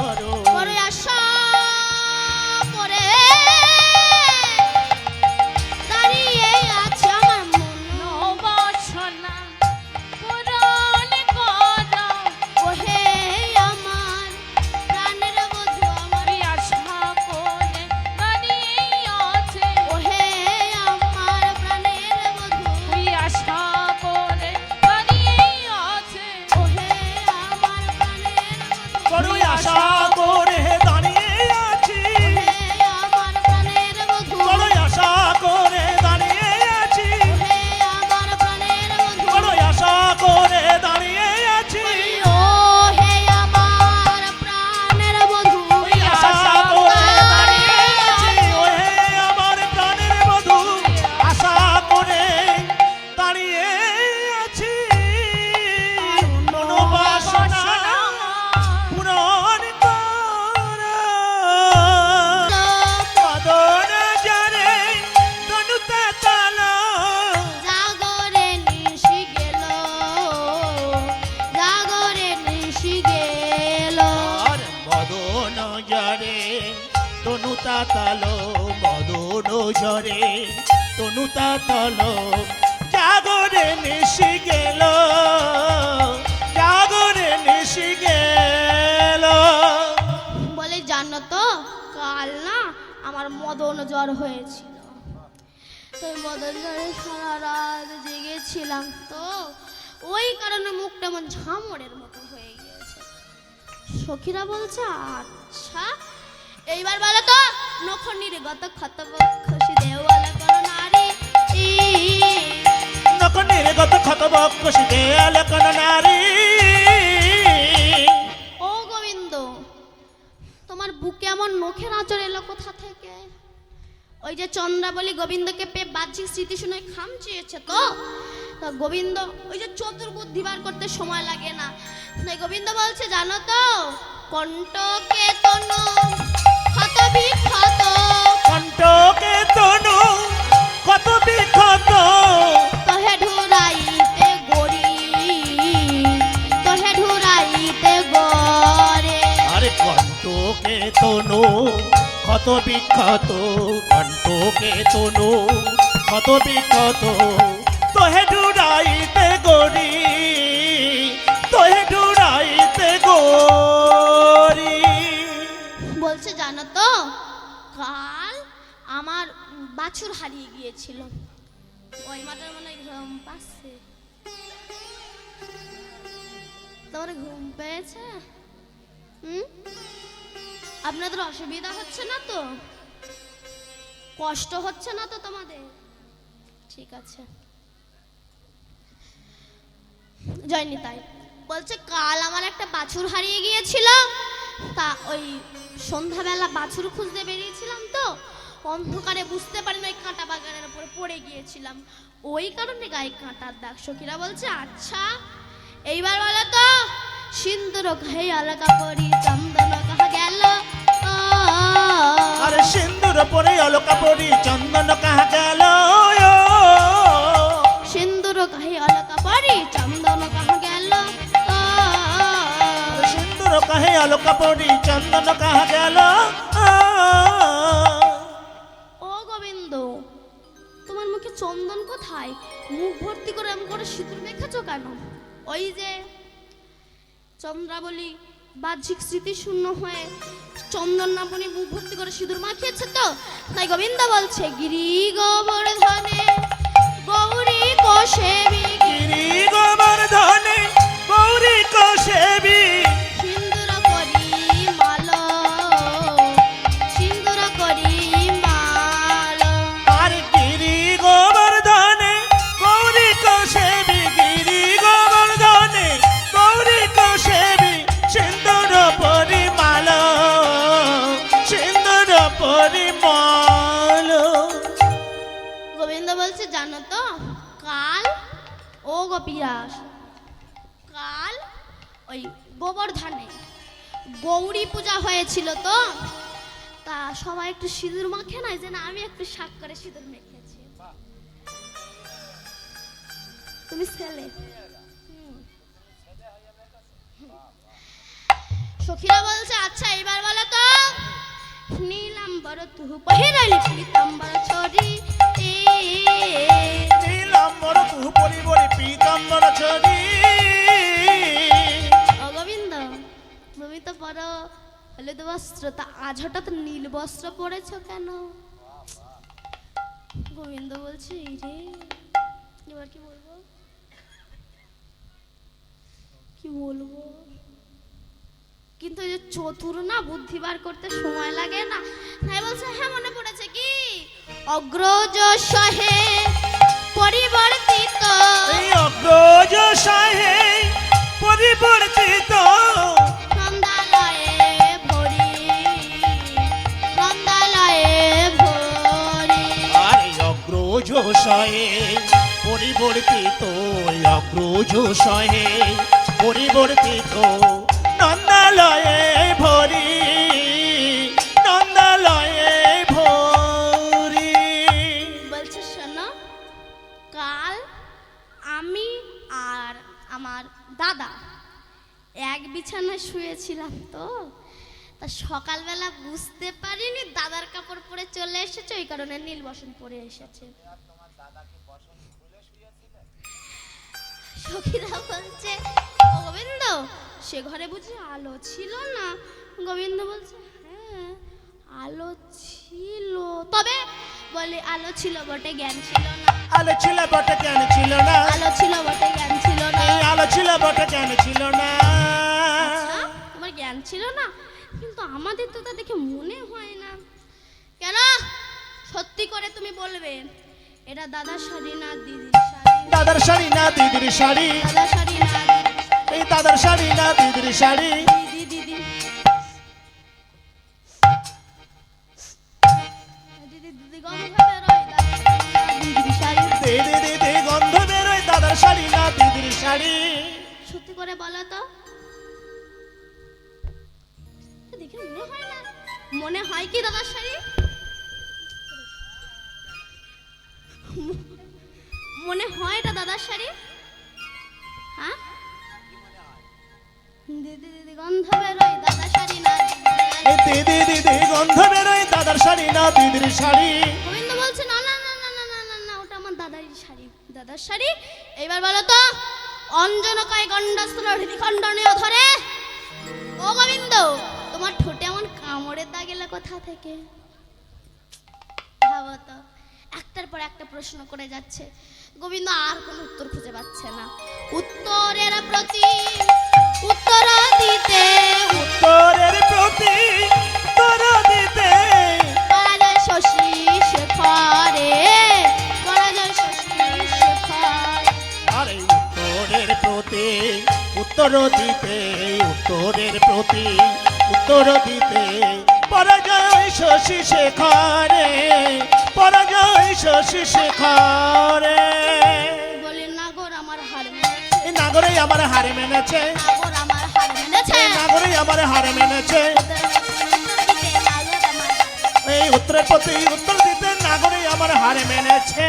জরে তনুতা তল জাগরে নিশি গেল, জাগরে নিশি গেল। বলে জানো তো কাল না আমার মদন জ্বর হয়েছিল, তো ওই মদন জ্বরে সারা রাত জেগেছিলাম, তো ওই কারণে মুখটা এমন ঝামরের মতো হয়ে গিয়েছে। সখীরা বলছে আচ্ছা এইবার বলো তো নখনির গত ক্ষত বক্ষসী দেওয়াল কোন নারী, নখনির গত ক্ষত বক্ষসী দেওয়াল কোন নারী। ও গোবিন্দ তোমার বুকে এমন নখের আঁচড় এলো কোথা থেকে? ওই যে চন্দ্রাবলী গোবিন্দকে পেয়ে বাহ্যিক স্মৃতি শুনে খাম চেয়েছে তো, তা গোবিন্দ ওই যে চতুর্বুদ্ধি বার করতে সময় লাগে না, তাই গোবিন্দ বলছে জানো তো কণ্ঠকে তনু ক্ষত বিক্ষত, কণ্ঠকে তনু কত বিক্ষত, তোহে ঢুরাইতে গরি, তোহে ঢুরাইতে গরে। আরে কণ্ঠকে তনু কত বিক্ষত, কণ্ঠকে তনু কত বিক্ষত, তোহে ঢুরাইতে গরি, তোহে ঢুরাইতে গরি। বলছে জানো তো কাল আমার বাছুর হারিয়ে গিয়েছিল, ওই মাঠের মানে ঘুম পাচ্ছে, তোমার ঘুম পেয়েছে? আপনাদের অসুবিধা হচ্ছে না তো, কষ্ট হচ্ছে না তো তোমাদের? ঠিক আছে জয়নি তাই বলছে কাল আমার একটা বাছুর হারিয়ে গিয়েছিল, তা ওই সন্ধ্যাবেলা বাছুর খুঁজতে বেরিয়েছিলাম, তো অন্ধকারে বুঝতে পারিনি ওই কাঁটা বাগানের উপরে পড়ে গিয়েছিলাম, ওই কারণে গায়ে কাঁটার দাগ। সখীরা বলছে আচ্ছা এইবার বলো তো সিন্দুর ঘাই আলকা পরি চন্দন কাহা গেল, আরে সিন্দুর পরে অলকা পরি চন্দন কাহা গেল, সিন্দুর ঘাই আলকা পরি চন্দন কাহা গেল, সিন্দুর কাহে অলকা পরি চন্দন কাহা গেল। ও গোবিন্দ তোমার মুখে চন্দন কোথায়? মুখ ভর্তি করে এমন করে সিঁদুর মেখেছো কেন? ওই যে চন্দ্রাবলী বাহ্যিক স্মৃতি শূন্য হয়ে চন্দন নামনি মুখ ভর্তি করে সিঁদুর মাখিয়েছে, তো তাই গোবিন্দ বলছে গিরি গোবর্ধনে গৌরী কোশেবী, গিরি গোবর্ধনে গৌরী কোশেবী, সিন্দুর করি মাল, সিন্দুর করি মাল। আর গিরি গোবর্ধনে গৌরী কোশেবী, গিরি গোবর্ধনে গৌরী কোশেবী, সিন্দুর পরিমাল, সিন্দুর পরিমাল। গোবিন্দ বলছে জানো তো কাল ও গোপিয়াস কাল ওই গোবর্ধনে গৌরী পূজা হয়েছিল, তো তা সবাই একটু সিঁদুর মাখে নাই, যে না আমি একটু শাক করে সিঁদুর মেখেছি। তুমি ছেলে সখীরা বলছে আচ্ছা এবার বলো তো নীলাম্বর তুহু পহিরাইলি পীতাম্বর ছড়ি, নীলাম্বর তুহু পরিবরি পীতাম্বর ছড়ি। ও গোবিন্দ তুমি তো পরো হলুদ বস্ত্র, তা আজ হঠাৎ নীল বস্ত্র পরেছো কেন? গোবিন্দ বলছে এই রে এবার কি বলবো, কি বলবো, কিন্তু এই যে চতুর না বুদ্ধি বার করতে সময় লাগে না, তাই বলছে হ্যাঁ মনে পড়েছে কি অগ্রজ সহে পরিবর্তিত, এই অগ্রজ সহে পরিবর্তিত, নন্দালয়ে ভরি, নন্দালয়ে ভরি। আর এই অগ্রজ সহে পরিবর্তিত, এই অগ্রজ সহে পরিবর্তিত, নন্দালয়ে ভরি, নন্দালয়ে ভরি। বলছে শোনো কাল আমি আর আমার দাদা এক বিছানায় শুয়েছিলাম, তো তা সকালবেলা বুঝতে পারিনি দাদার কাপড় পরে চলে এসেছে, ওই কারণে নীল বসন পরে এসেছে। সখীরা বলছে, ও গোবিন্দ, সে ঘরে বুঝি আলো ছিল না? গোবিন্দ বলছে, হ্যাঁ আলো ছিল, তবে বলে আলো ছিল বটে জ্ঞান ছিল না। আলো ছিল বটে জ্ঞান ছিল না, আলো ছিল বটে জ্ঞান ছিল না। এই আলো ছিল বটে জ্ঞান ছিল না। আচ্ছা, তোমার জ্ঞান ছিল না, কিন্তু আমাদের তো তা দেখে মনে হয় না। কেন? সত্যি করে তুমি বলবে, এটা দাদার শাড়ি না দিদির শাড়ি? দাদার শাড়ি না দিদির শাড়ি, দাদার শাড়ি না দিদির শাড়ি? এই দাদার শাড়ি না দিদির শাড়ি। দিদি দিদি দিদি দিদি গন্ধ বেরোয় দিদির শাড়ি। দিদি দিদি গন্ধ বেরোয় দাদার শাড়ি না দিদির শাড়ি। সত্যি করে বলো তো, দেখে মনে হয় না? মনে হয় কি দাদার শাড়ি? মনে হয় এটা দাদার শাড়ি? হ্যাঁ, দিদি দিদি গন্ধ বেরোয় দাদার শাড়ি না দিদির শাড়ি। এই দিদি দিদি গন্ধ বেরোয় দাদার শাড়ি না দিদির শাড়ি। গোবিন্দ বলছে, না না না না না না না না, ওটা আমার দাদারই শাড়ি, দাদার শাড়ি। এইবার বলো তো, অঞ্জনকায় গণ্ডস্থল হৃদিখণ্ডনীয় ধরে। ও গোবিন্দ, তোমার ঠোঁটে এমন কামড়ের দাগ এলো কোথা থেকে? ভাবো তো, একটার পর একটা প্রশ্ন করে যাচ্ছে। গোবিন্দ আর কোনো উত্তর খুঁজে পাচ্ছে না। উত্তরের প্রতি উত্তর দিতে উত্তরের প্রতি উত্তর দিতে পরাজয় শশী শেখরে, পরাজয় শশী শেখর। আরে উত্তরের প্রতি উত্তর দিতে, উত্তরের প্রতি উত্তর দিতে পরাজয় শশী শেখরে, পরাজয় শশী শেখরে। বলি নাগর আমার হার মেনেছে, এই নাগরে আমার হারে মেনেছে, নাগর আমার হার মেনেছে। এই নাগরে আমার হারে মেনেছে। এই উত্তরের প্রতি উত্তর দিতে নাগরে আমার হারে মেনেছে।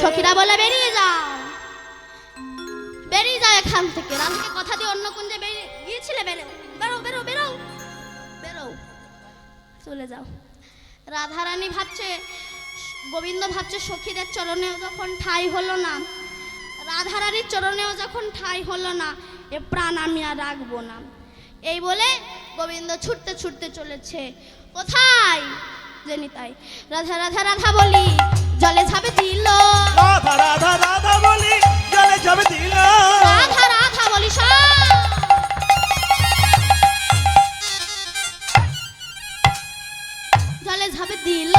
সখীরা বলে, বেরিয়ে যাও, বেরিয়ে যাও এখান থেকে। রামকে কথা দিয়ে অন্য কুঞ্জে বেরিয়ে গিয়েছিলে, বেরো বেরো বেরো বেরো বেরো, চলে যাও। রাধারানী ভাবছে, গোবিন্দ ভাবছে, সখীদের চরণেও যখন ঠাঁই হলো না, রাধারানীর চরণেও যখন ঠাঁই হলো না, এ প্রাণ আমি আর রাখবো না। এই বলে গোবিন্দ ছুটতে ছুটতে চলেছে। কোথায় জানি তাই। রাধা রাধা রাধা বলি জলে ঝাঁপে দিল, রাধা রাধা রাধা বলি জলে ঝাঁপে দিল, রাধা রাধা বলি জলে ঝাঁপে দিল।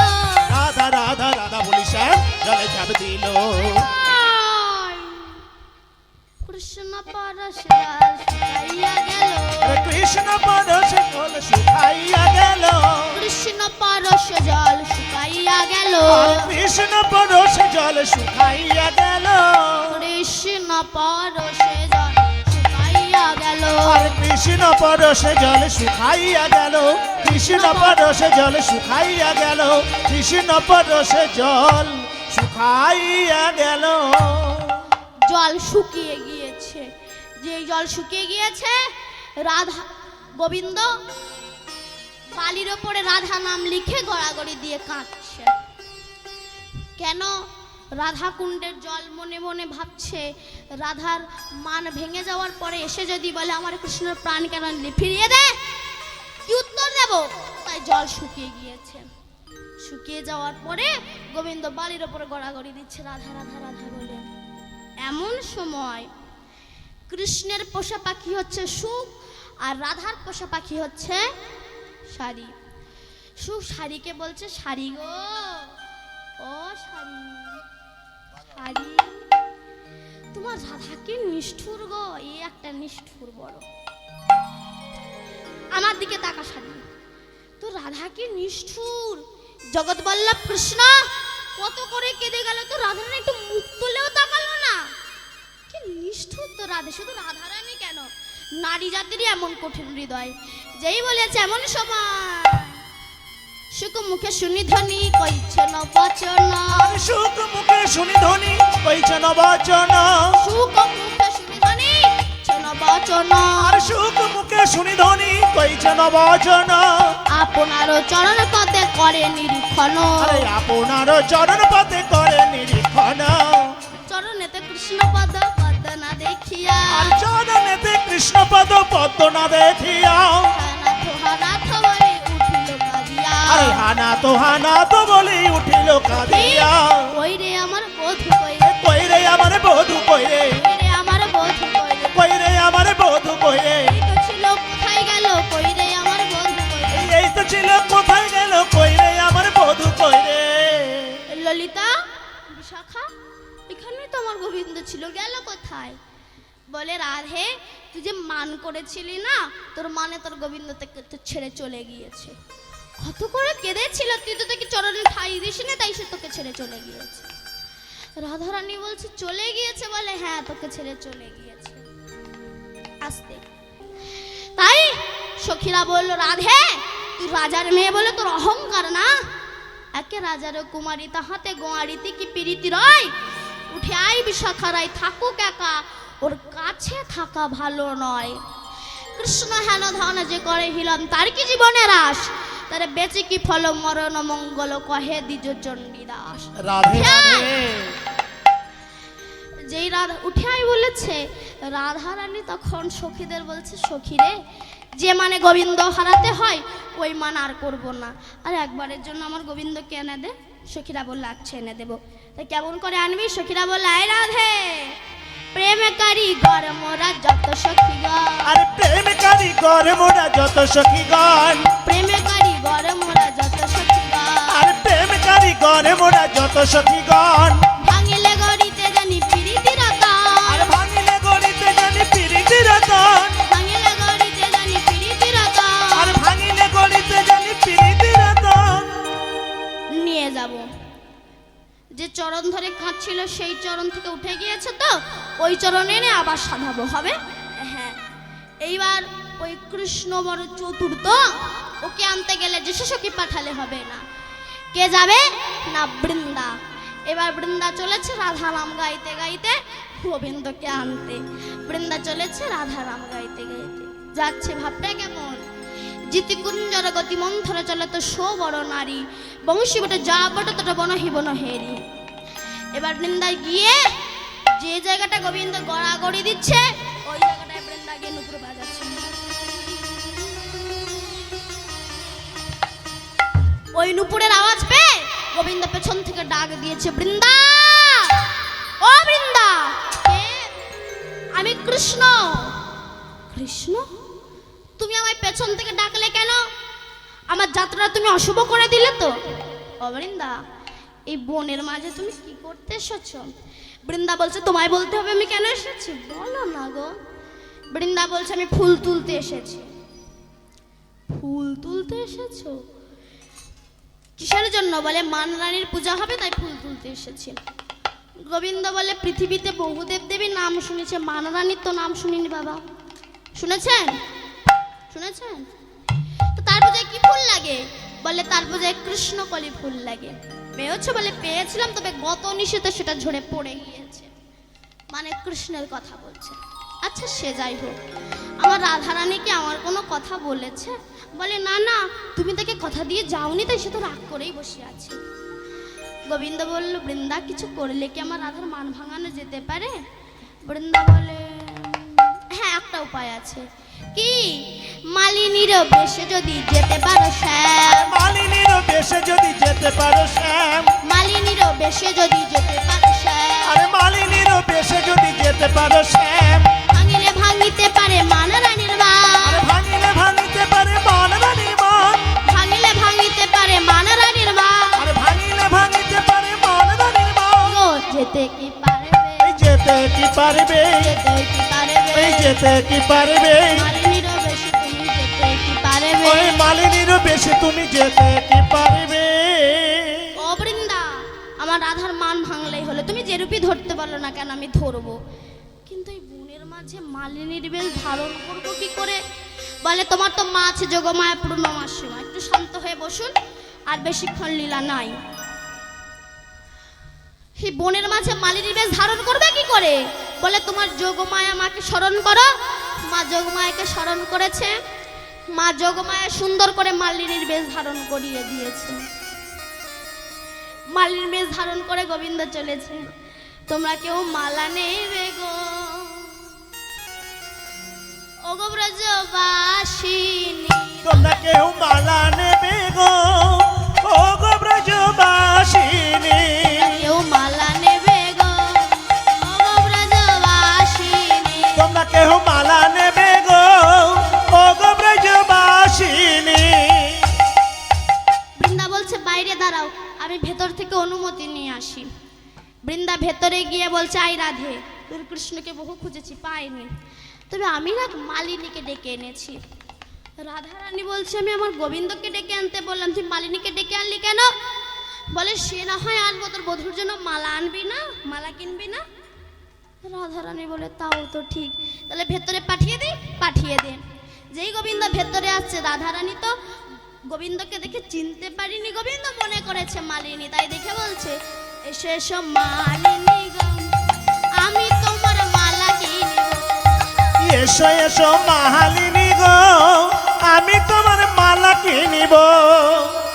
রাধা রাধা রাধা বলি শ্যাম জলে ঝাঁপে দিল। কৃষ্ণ পরশ জল শুকাইয়া গেল, আরে কৃষ্ণ পরশ জল শুকাইয়া গেল, কৃষ্ণ পরশ জল শুকাইয়া গেল, আরে কৃষ্ণ পরশ জল শুকাইয়া গেল, কৃষ্ণ পরশ জল শুকাইয়া গেল। আরে কৃষ্ণ পরশ জল শুকাইয়া গেল, কৃষ্ণ পরশ জল শুকাইয়া গেল, কৃষ্ণ পরশ জল শুকাইয়া গেল। জল শুকিয়ে গিয়েছে। যে জল শুকিয়ে গিয়েছে, রাধা গোবিন্দ বালির ওপরে রাধা নাম লিখে গড়াগড়ি দিয়ে কাঁদছে। কেন? রাধা কুণ্ডের জল মনে মনে ভাবছে, রাধার মান ভেঙে যাওয়ার পরে এসে যদি বলে আমার কৃষ্ণের প্রাণ কেন নিলি, ফিরিয়ে দে, কি উত্তর দেব? তাই জল শুকিয়ে গিয়েছে। শুকিয়ে যাওয়ার পরে গোবিন্দ বালির ওপরে গড়াগড়ি দিচ্ছে রাধা রাধা রাধা বলে। এমন সময় কৃষ্ণের পোষা পাখি হচ্ছে সুখ, আর রাধার পোষা পাখি হচ্ছে শাড়ি। সুখ শাড়িকে বলছে, শাড়ি গো, ও শাড়ি, শাড়ি তোমার রাধা কি নিষ্ঠুর গো, এই একটা নিষ্ঠুর বড়। আমার দিকে তাকা শাড়ি, তো রাধা কি নিষ্ঠুর। জগৎবল্লভ কৃষ্ণ কত করে কেঁদে গেল, তো রাধারানী একটু মুখ তুলেও তাকালো না। কি নিষ্ঠুর তো রাধা, শুধু রাধারানী কেন, নারী জাতিরই এমন কঠিন হৃদয়। যেই বলেছে এমন সময় সুখ মুখে শুনি ধ্বনি কইছে ন বচন, আরে সুখ মুখে শুনি ধ্বনি কইছে ন বচন, সুখ মুখে শুনি ধ্বনি কইছে ন বচন। বচন আর সুখ মুখে শুনি ধ্বনি কইছেন বচন আপনার চরণ পদে করে নিরীক্ষণ আরে আপনার চরণ পথে করে নিরীক্ষণ চরণেতে কৃষ্ণ পদ পদ্ম না দেখিয়া আর চরণেতে কৃষ্ণ পদ পদ্ম না দেখিয়া হানাথ বলে উঠিল কাঁদিয়া আরে হানা তো বলি উঠিল কাঁদিয়া ওই রে আমার বধূ কই কইরে আমার বধূ কইরে রে আমার বধূ কই কইরে আমার বধূ কইরে এই তো ছিল কোথায় গেল কই রে আমার বধূ কই এই তো ছিল কোথায় গেল কইরে আমার বধূ কইরে ললিতা বিশাখা এখানেই তো আমার গোবিন্দ ছিল গেল কোথায় বলে রাধে তুই যে মান করেছিলি না তোর মানে তোর গোবিন্দ থেকে তো ছেড়ে চলে গিয়েছে কত করে কেঁদেছিল তুই তো তাকে চরণে ঠাই দিস না তাই সে তোকে ছেড়ে চলে গিয়েছে রাধারানী বলছে চলে গিয়েছে বলে হ্যাঁ তোকে ছেড়ে চলে গিয়েছে আস্তে তাই সখীরা বলল রাধে তুই রাজার মেয়ে বলে তোর অহংকার না একে রাজার কুমারী তাহাতে গোয়ারিতে কি প্রীতি রয় উঠে আই বিশাখা রায় থাকুক একা ওর কাছে থাকা ভালো নয় কৃষ্ণ হেন ধন যে করে হিলম তার কি জীবনের আশ তারে বেঁচে কি ফল মরণ মঙ্গল কহে দ্বিজ চণ্ডীদাস রাধে রাধে যেই রাধা উঠে আই বলেছে রাধারানী তখন সখীদের বলছে সখী রে যে মানে গোবিন্দ হারাতে হয় ওই মান আর করবো না আর একবারের জন্য আমার গোবিন্দকে এনে দে সখীরা বললে আচ্ছা এনে দেবো তাই কেমন করে আনবি সখীরা বললে আয় রাধে প্রেমকারী গর মোরা যত সখীগণ আরে প্রেমকারী গরে মোরা যত সখীগণ প্রেমকারী গর মোরা যত সখীগণ আরে প্রেমকারী গরে মোরা যত সখীগণ ভাঙিলে গড়িতে জানি প্রীতি রতন আর ভাঙিলে গড়িতে জানি প্রীতি রতন ভাঙিলে গড়িতে জানি প্রীতি রতন আর ভাঙিলে গড়িতে জানি প্রীতি রতন নিয়ে যাব যে চরণ ধরে কাঁদছিল সেই চরণ থেকে উঠে গিয়েছে তো ওই চরণে এনে আবার সাধাবো হবে হ্যাঁ এইবার ওই কৃষ্ণ বড় চতুর তো ওকে আনতে গেলে যে সখী পাঠালে হবে না কে যাবে না বৃন্দা এবার বৃন্দা চলেছে রাধা নাম গাইতে গাইতে গোবিন্দকে আনতে বৃন্দা চলেছে রাধা নাম গাইতে গাইতে যাচ্ছে ভাবটা কেমন জিতি কুঞ্জর গতি মন্থরে চলে তো শো বড় নারী বংশী বটে যা বটে তোটা বনহি বনহেরি এবার বৃন্দায় গিয়ে যে জায়গাটা গোবিন্দ গড়াগড়ি দিচ্ছে ওই জায়গাটায় বৃন্দা গিয়ে নুপুর বাজাচ্ছে ওই নুপুরের আওয়াজ পেয়ে গোবিন্দ পেছন থেকে ডাক দিয়েছে বৃন্দা ও বৃন্দা কে? আমি কৃষ্ণ কৃষ্ণ তুমি আমায় পেছন থেকে ডাকলে কেন আমার যাত্রা তুমি অশুভ করে দিলে তো ও বৃন্দা এই বনের মাঝে তুমি কি করতে এসেছো বৃন্দা বলছে তোমায় বলতে হবে আমি কেন এসেছি বলো না গো বৃন্দা বলছে আমি ফুল তুলতে এসেছি ফুল তুলতে এসেছো কিসের জন্য বলে মান রানীর পূজা হবে তাই ফুল তুলতে এসেছি গোবিন্দ বলে পৃথিবীতে বহু দেবদেবীর নাম শুনেছে মান রানীর তো নাম শুনিনি বাবা শুনেছেন শুনেছেন তো তার পূজায় কি ফুল লাগে বলে তার পূজায় কৃষ্ণকলি ফুল লাগে পেয়েছো বলে পেয়েছিলাম তবে গত নিশীতে সেটা ঝরে পড়ে গিয়েছে মানে কৃষ্ণের কথা বলছে আচ্ছা সে যাই হোক আমার রাধারানী কি আমার কোনো কথা বলেছে বলে না না তুমি তাকে কথা দিয়ে যাওনি তাই সে তো রাগ করেই বসে আছে গোবিন্দ বলল বৃন্দা কিছু করলে কি আমার রাধার মান ভাঙানো যেতে পারে বৃন্দা বলে হ্যাঁ একটা উপায় আছে কি মালিনীর বেশে যদি যেতে পারো শ্যাম মালিনীর বেশে যদি যেতে পারো শ্যাম মালিনীর বেশে যদি যেতে পারো শ্যাম আরে মালিনীর বেশে যদি যেতে পারো শ্যাম ভাঙিলে ভাঙিতে পারে মান রানীর মান আরে ভাঙিলে ভাঙিতে পারে মান রানীর মান ভাঙিলে ভাঙিতে পারে মান রানীর মান আরে ভাঙিলে ভাঙিতে পারে মান রানীর মান গো যেতে কি পারবে এই যেতে কি পারবে যেতে কি পারবে এই যেতে কি পারবে মালিনীর বেশে তুমি যেতে কি পারবে ওই মালিনীর বেশে তুমি যেতে কি পারবে ও বৃন্দা আমার রাধার মান ভাঙলেই হলো তুমি যে রূপই ধরতে পারলো না কেন আমি ধরবো কিন্তু এই বনের মাঝে মালিনীর বেল ধারণ করবো কি করে বলে তোমার তো মা আছে যোগমায়া পূর্ণমাসীমা একটু শান্ত হয়ে বসুন আর বেশিক্ষণ লীলা নাই এই বনের মাঝে মালিনীর বেশ ধারণ করবে কি করে বলে তোমার যোগমায়া মাকে স্মরণ করো মা যোগমায়াকে স্মরণ করেছে, মা যোগমায়া সুন্দর করে মালিনীর বেশ ধারণ করিয়ে দিয়েছে। মালিনীর বেশ ধারণ করে গোবিন্দ চলেছে। তোমরা কেউ মালা নেবে গো, ওগো ব্রজবাসিনী, তোমরা কেউ মালা নেবে গো, ও গো ব্রজবাসিনী। কেউ মালা নেবে গো, ওগো ব্রজবাসিনী। তোমরা কেউ মালা নেবে গো, ও গো ব্রজবাসিনী। বৃন্দা বলছে বাইরে দাঁড়াও, আমি ভেতর থেকে অনুমতি নিয়ে আসি। বৃন্দা ভেতরে গিয়ে বলছে, আই রাধে, তোর কৃষ্ণকে বহু খুঁজেছি, পাইনি, তবে আমি না মালিনীকে ডেকে এনেছি। রাধারানী বলছে, আমি আমার গোবিন্দকে ডেকে আনতে বললাম, তুই মালিনীকে ডেকে আনলি কেন? বলে, সে না হয় আনবো, তোর বধুর জন্য মালা আনবি না, মালা কিনবি না? রাধারানী বলে, তাও তো ঠিক, তাহলে ভেতরে পাঠিয়ে দিই। পাঠিয়ে দে। যেই গোবিন্দ ভেতরে আসছে, রাধারানী তো গোবিন্দকে দেখে চিনতে পারিনি, গোবিন্দ মনে করেছে মালিনী, তাই দেখে বলছে, এসো এসো মালিনী গো, আমি তোমার মালা কিনব। এসো এসো মালিনী গো, আমি তোমার মালা কিনিব।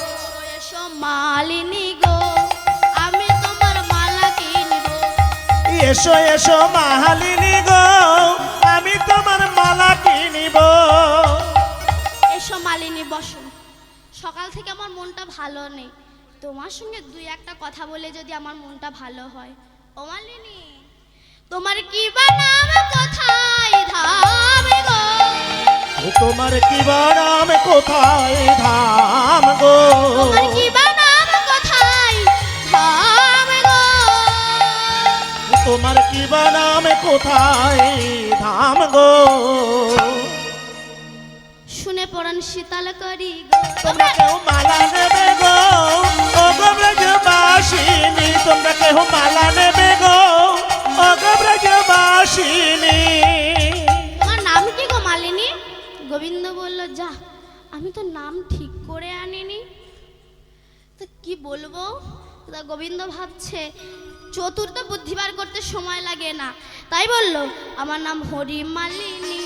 এসো এসো মালিনী গো, আমি তোমার মালা কিনব। এসো এসো মালিনী গো, আমি তোমার মালা কিনিব। এসো মালিনী, বসো। সকাল থেকে আমার মনটা ভালো নেই, তোমার সঙ্গে দুই একটা কথা বলে যদি আমার মনটা ভালো হয়। ও মালিনী, তোমার কি বা নাম, কোথায় ধাম গো? তোমার কি বারাম, কোথায় ধাম গো? তোমার কি বা নাম, কোথায় ধাম গো? তোমার কি বারাম, কোথায় ধাম গো? শুনে পড়ান শীতল করি গো। তোমরা কেউ মালা নেবে গো, ও গো ব্রজবাসিনী। তোমরা কেউ মালা নেবে গো, ও গো ব্রজবাসিনী। তোমার নাম কি গো মালিনী? গোবিন্দ বলল, যা, আমি তো নাম ঠিক করে আনিনি, তো কি বলবো? তা গোবিন্দ ভাবছে, চতুর্থ বুদ্ধিবার করতে সময় লাগে না, তাই বলল, আমার নাম হরি মালিনী।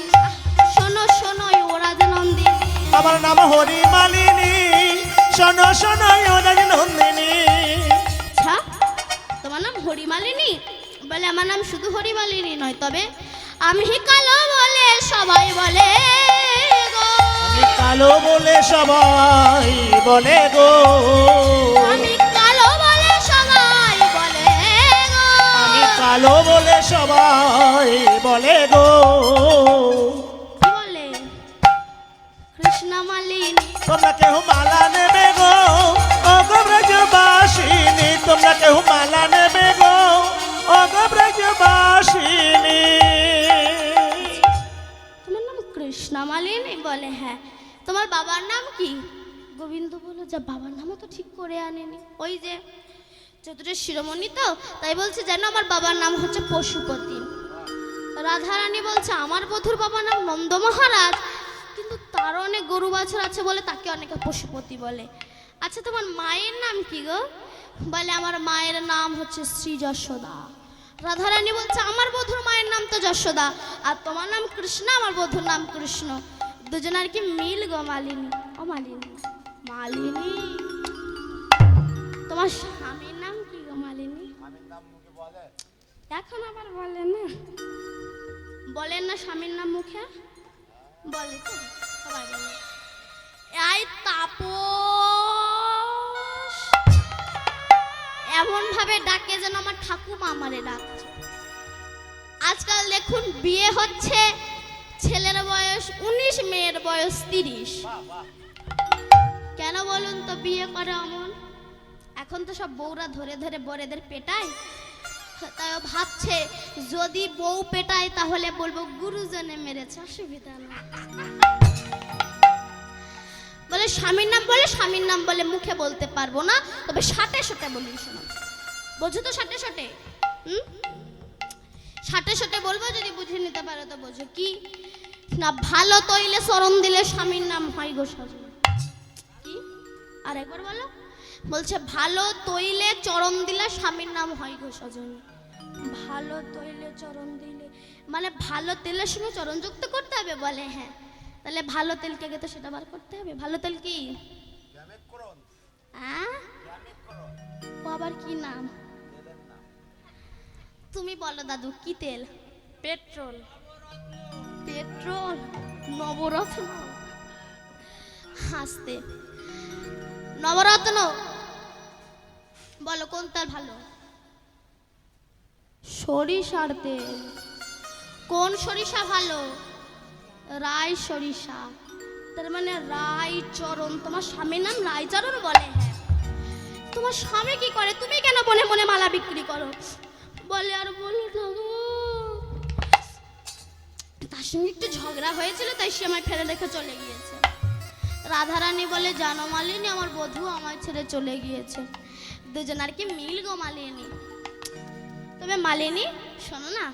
শোনো শোনো ওরা যে নন্দিনী, আমার নাম হরি মালিনী, শোনো শোনো ওরাজ নন্দিনী। আচ্ছা, তোমার নাম হরি মালিনী? বলে, আমার নাম শুধু হরি মালিনী নয়, তবে আমি কালো বলে সবাই বলে গো। আমি কালো বলে সবাই বলে গো। আমি কালো বলে সবাই বলে গো। আমি কালো বলে সবাই বলে গো। কি বলে? কৃষ্ণ মালিনী। তোমরা কেউ মালা নেবে গো, ও গো ব্রজবাসিনী। তোমরা কেউ মালা নেবে গো, ও গো ব্রজবাসিনী। তোমার নাম কৃষ্ণ মালিনী? বলে, হ্যাঁ। তোমার বাবার নাম কি? গোবিন্দ বলল, যা, বাবার নামও তো ঠিক করে আনেনি, ওই যে চতুর্থ শিরোমণি তো, তাই বলছে যেন আমার বাবার নাম হচ্ছে পশুপতি। রাধারানী বলছে, আমার বধুর বাবার নাম নন্দ মহারাজ, কিন্তু তার অনেক গরু বাছুর আছে বলে তাকে অনেকে পশুপতি বলে। আচ্ছা, তোমার মায়ের নাম কি গো? বলে, আমার মায়ের নাম হচ্ছে শ্রী যশোদা। রাধারানী বলছে, আমার বধুর মায়ের নাম তো যশোদা, আর তোমার নাম কৃষ্ণ, আমার বধুর নাম কৃষ্ণ, দুজনের কি মিল গো মালিনী? ও মালিনী, মালিনী, তোমার স্বামীর নাম কি গো মালিনী? এখন আবার বলেন না, বলেন না স্বামীর নাম মুখে? বলে তো, সবাই বলে। এই তাপস, এমন ভাবে ডাকে যেন আমার ঠাকুমা আমারে ডাকছে। আজকাল দেখুন, বিয়ে হচ্ছে, ছেলের বয়স 19, মেয়ের বয়স 30। কেন বলুন তো বিয়ে করে অমন? এখন তো সব বউরা ধরে ধরে বরেদের পেটায়, তাই ও ভাবছে যদি বউ পেটায় তাহলে বলবো গুরুজনে মেরেছে, অসুবিধা না। বলে স্বামীর নাম, বলে স্বামীর নাম বলে মুখে বলতে পারবো না, তবে সাটে সাটে বলি, শোনো, বোঝো তো সাটে সাটে? সাটে সাটে বলবো, যদি বুঝে নিতে পারো তো বোঝো। কি না, ভালো তৈলে চরণ দিলে স্বামীর নাম হয় গো সজন। কি? আর একবার বলো। বলছে, ভালো তৈলে চরণ দিলে স্বামীর নাম হয় গো সজন। ভালো তৈলে চরণ দিলে মানে ভালো তেলের সঙ্গে চরণ যুক্ত করতে হবে বলে হ্যাঁ। তাহলে ভালো তেল কে তো সেটা বার করতে হবে। ভালো তেল কি? ও আবার কি নাম? তুমি বলো দাদু কি তেল? পেট্রোল। পেট্রোল? নবরত্ন? হাসতে। নবরত্ন বলো কোন তেল ভালো? সরিষার তেল। কোন সরিষা ভালো? রাই সরিষা। তার মানে রায়চরণ। তোমার স্বামীর নাম রায়চরণ বলে? হ্যাঁ। তোমার স্বামী কি করে? তুমি কেন মনে মনে মালা বিক্রি করো? বলে আর বলো না গো। তার সঙ্গে একটু ঝগড়া হয়েছিল তাই সে আমায় ফেলে রেখে চলে গিয়েছে। রাধারানী বলে জানো মালিনী আমার বধূ আমায় ছেড়ে চলে গিয়েছে। দুজন আর কি মিল গো মালিনী। তবে মালিনী শোনো না,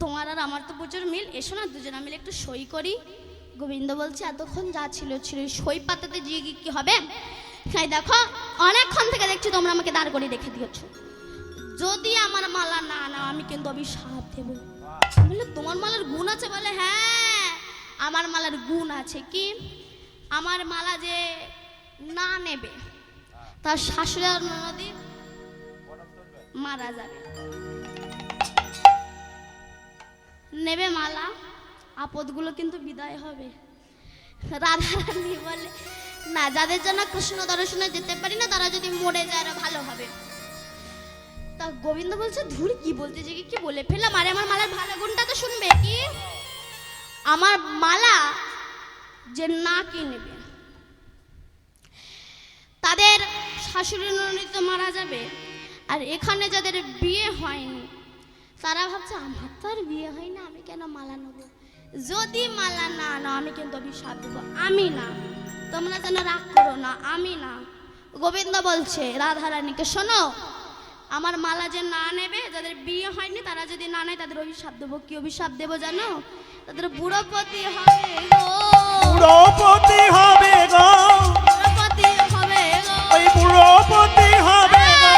তোমার আর আমার তো প্রচুর মিল, এসো না দুজনে মিলে একটু সই করি। গোবিন্দ বলছে এতক্ষণ যা ছিল ছিল, সই পাতাতে গিয়ে কি হবে? হ্যাঁ দেখো অনেকক্ষণ থেকে দেখছি তোমরা আমাকে দাঁড় করে রেখে দিয়েছো। যদি আমার মালা না নাও আমি কিন্তু অভিশাপ দেব। বলে তোমার মালার গুণ আছে? বলে হ্যাঁ আমার মালার গুণ আছে। কি? আমার মালা যে না নেবে তার শাশুড়ি আর ননদি মারা যাবে। নেবে মালা, আপদগুলো কিন্তু বিদায় হবে। রাধারানী বলে না, যাদের জন্য কৃষ্ণ দর্শনে যেতে পারি না তারা যদি মরে যায় আরো ভালো হবে। তা গোবিন্দ বলছে ধুর কি বলতে যে কি বলে ফেললাম। আরে আমার মালার ভালো গুণটা তো শুনবে। কি? আমার মালা যে না কিনবে তাদের শাশুড়ি ননদ তো মারা যাবে, আর এখানে যাদের বিয়ে হয়নি তারা ভাবছে আমার তো আর বিয়ে হয়নি আমি কেন মালা নেব। যদি মালা না নাও আমি কিন্তু অভিশাপ দেবো। আমি না, তোমরা যেন রাগ করো না, আমি না। গোবিন্দ বলছে রাধারানীকে শোনো, আমার মালা যে না নেবে যাদের বিয়ে হয়নি তারা যদি না নেয় তাদের অভিশাপ দেবো। কি অভিশাপ দেবো জানো? তাদের বুড়োপতি হবে গো। বুড়োপতি হবে গো। বুড়োপতি হবে গো। ওই বুড়োপতি হবে গো।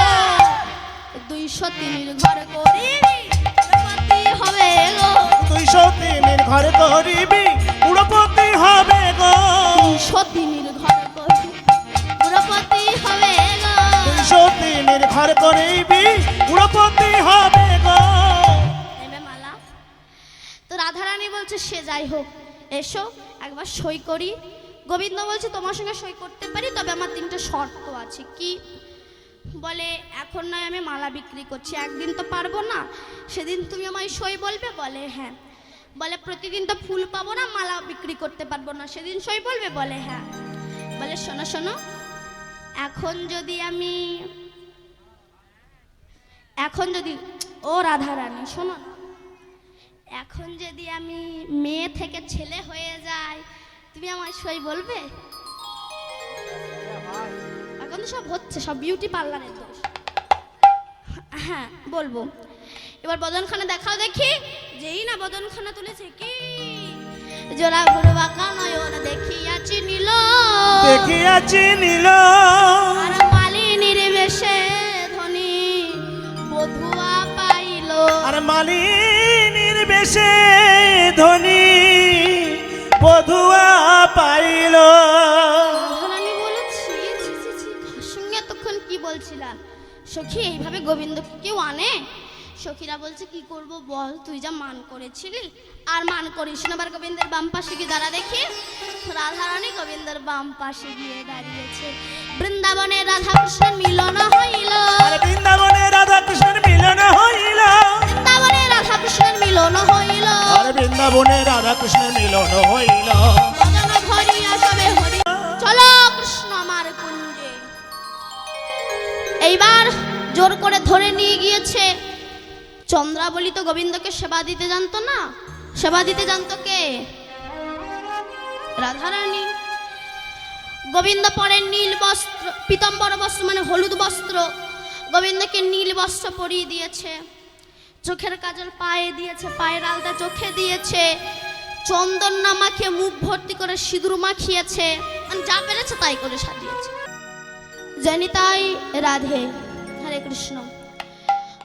203 ঘর করিবি বুড়োপতি হবে গো। 203 ঘর করিবি বুড়োপতি হবে গো। 203 ঘর করিবি বুড়োপতি হবে গো। 203 ঘর করিবি বুড়োপতি হবে গো। নেবে মালা? তো রাধারানী বলছে সে যাই হোক, এসো একবার সই করি। গোবিন্দ বলছে তোমার সঙ্গে সই করতে পারি, তবে আমার 3টে শর্ত আছে। কি? বলে এখন নয় আমি মালা বিক্রি করছি, একদিন তো পারবো না, সেদিন তুমি আমায় সই বলবে? বলে হ্যাঁ। বলে প্রতিদিন তো ফুল পাবো না, মালা বিক্রি করতে পারবো না, সেদিন সই বলবে? বলে হ্যাঁ। বলে শোনো শোনো, এখন যদি ও রাধারানী শোনো, এখন যদি আমি মেয়ে থেকে ছেলে হয়ে যাই তুমি আমার সই বলবে? এখন তো সব হচ্ছে, সব বিউটি পার্লারের দোষ। হ্যাঁ বলবো। এবার বদনখানা দেখাও দেখি। যেই না বদনখানা তুলেছে, কি জোড়া ঘুরে বাঁকা নয়ন দেখিয়াছি নীল, দেখিয়াছি নীল। আর মালিনীর বেশে ধনী বধুয়া পাইল। আর মালিনীর বেশে ধনী বধুয়া পাইল। রাধারানী বলেছি কার সঙ্গে এতক্ষণ কি বলছিলাম? সখী এইভাবে গোবিন্দ কেউ আনে? সখীরা বলছে কি করব বল, তুই যা মান করেছিলি আর মান করিস না। এবার গোবিন্দের বাম পাশে গিয়ে দাঁড়া দেখি। রাধারানী গোবিন্দের বাম পাশে গিয়ে দাঁড়িয়েছে। বৃন্দাবনে রাধা কৃষ্ণের মিলন হইল। আরে বৃন্দাবনে রাধা কৃষ্ণের মিলন হইল। বৃন্দাবনে রাধা কৃষ্ণের মিলন হইল। আর বৃন্দাবনে রাধা কৃষ্ণের মিলন হইল। ভজন ভরিয়া সবে হরি। চলো কৃষ্ণ আমার কুঞ্জে। এইবার জোর করে ধরে নিয়ে গিয়েছে। চন্দ্রাবলী তো গোবিন্দকে সেবা দিতে জানতো না। সেবা দিতে জানতো কে? রাধারানী। গোবিন্দ পরে নীল বস্ত্র, পীতাম্বর বস্ত্র মানে হলুদ বস্ত্র, গোবিন্দকে নীল বস্ত্র পরিয়ে দিয়েছে। চোখের কাজল পায়ে দিয়েছে, পায়ের আলতা চোখে দিয়েছে, চন্দন না মাখিয়ে মুখ ভর্তি করে সিঁদুর মাখিয়েছে, যা পেরেছে তাই করে সাজিয়েছে। জানি তাই রাধে। হরে কৃষ্ণ।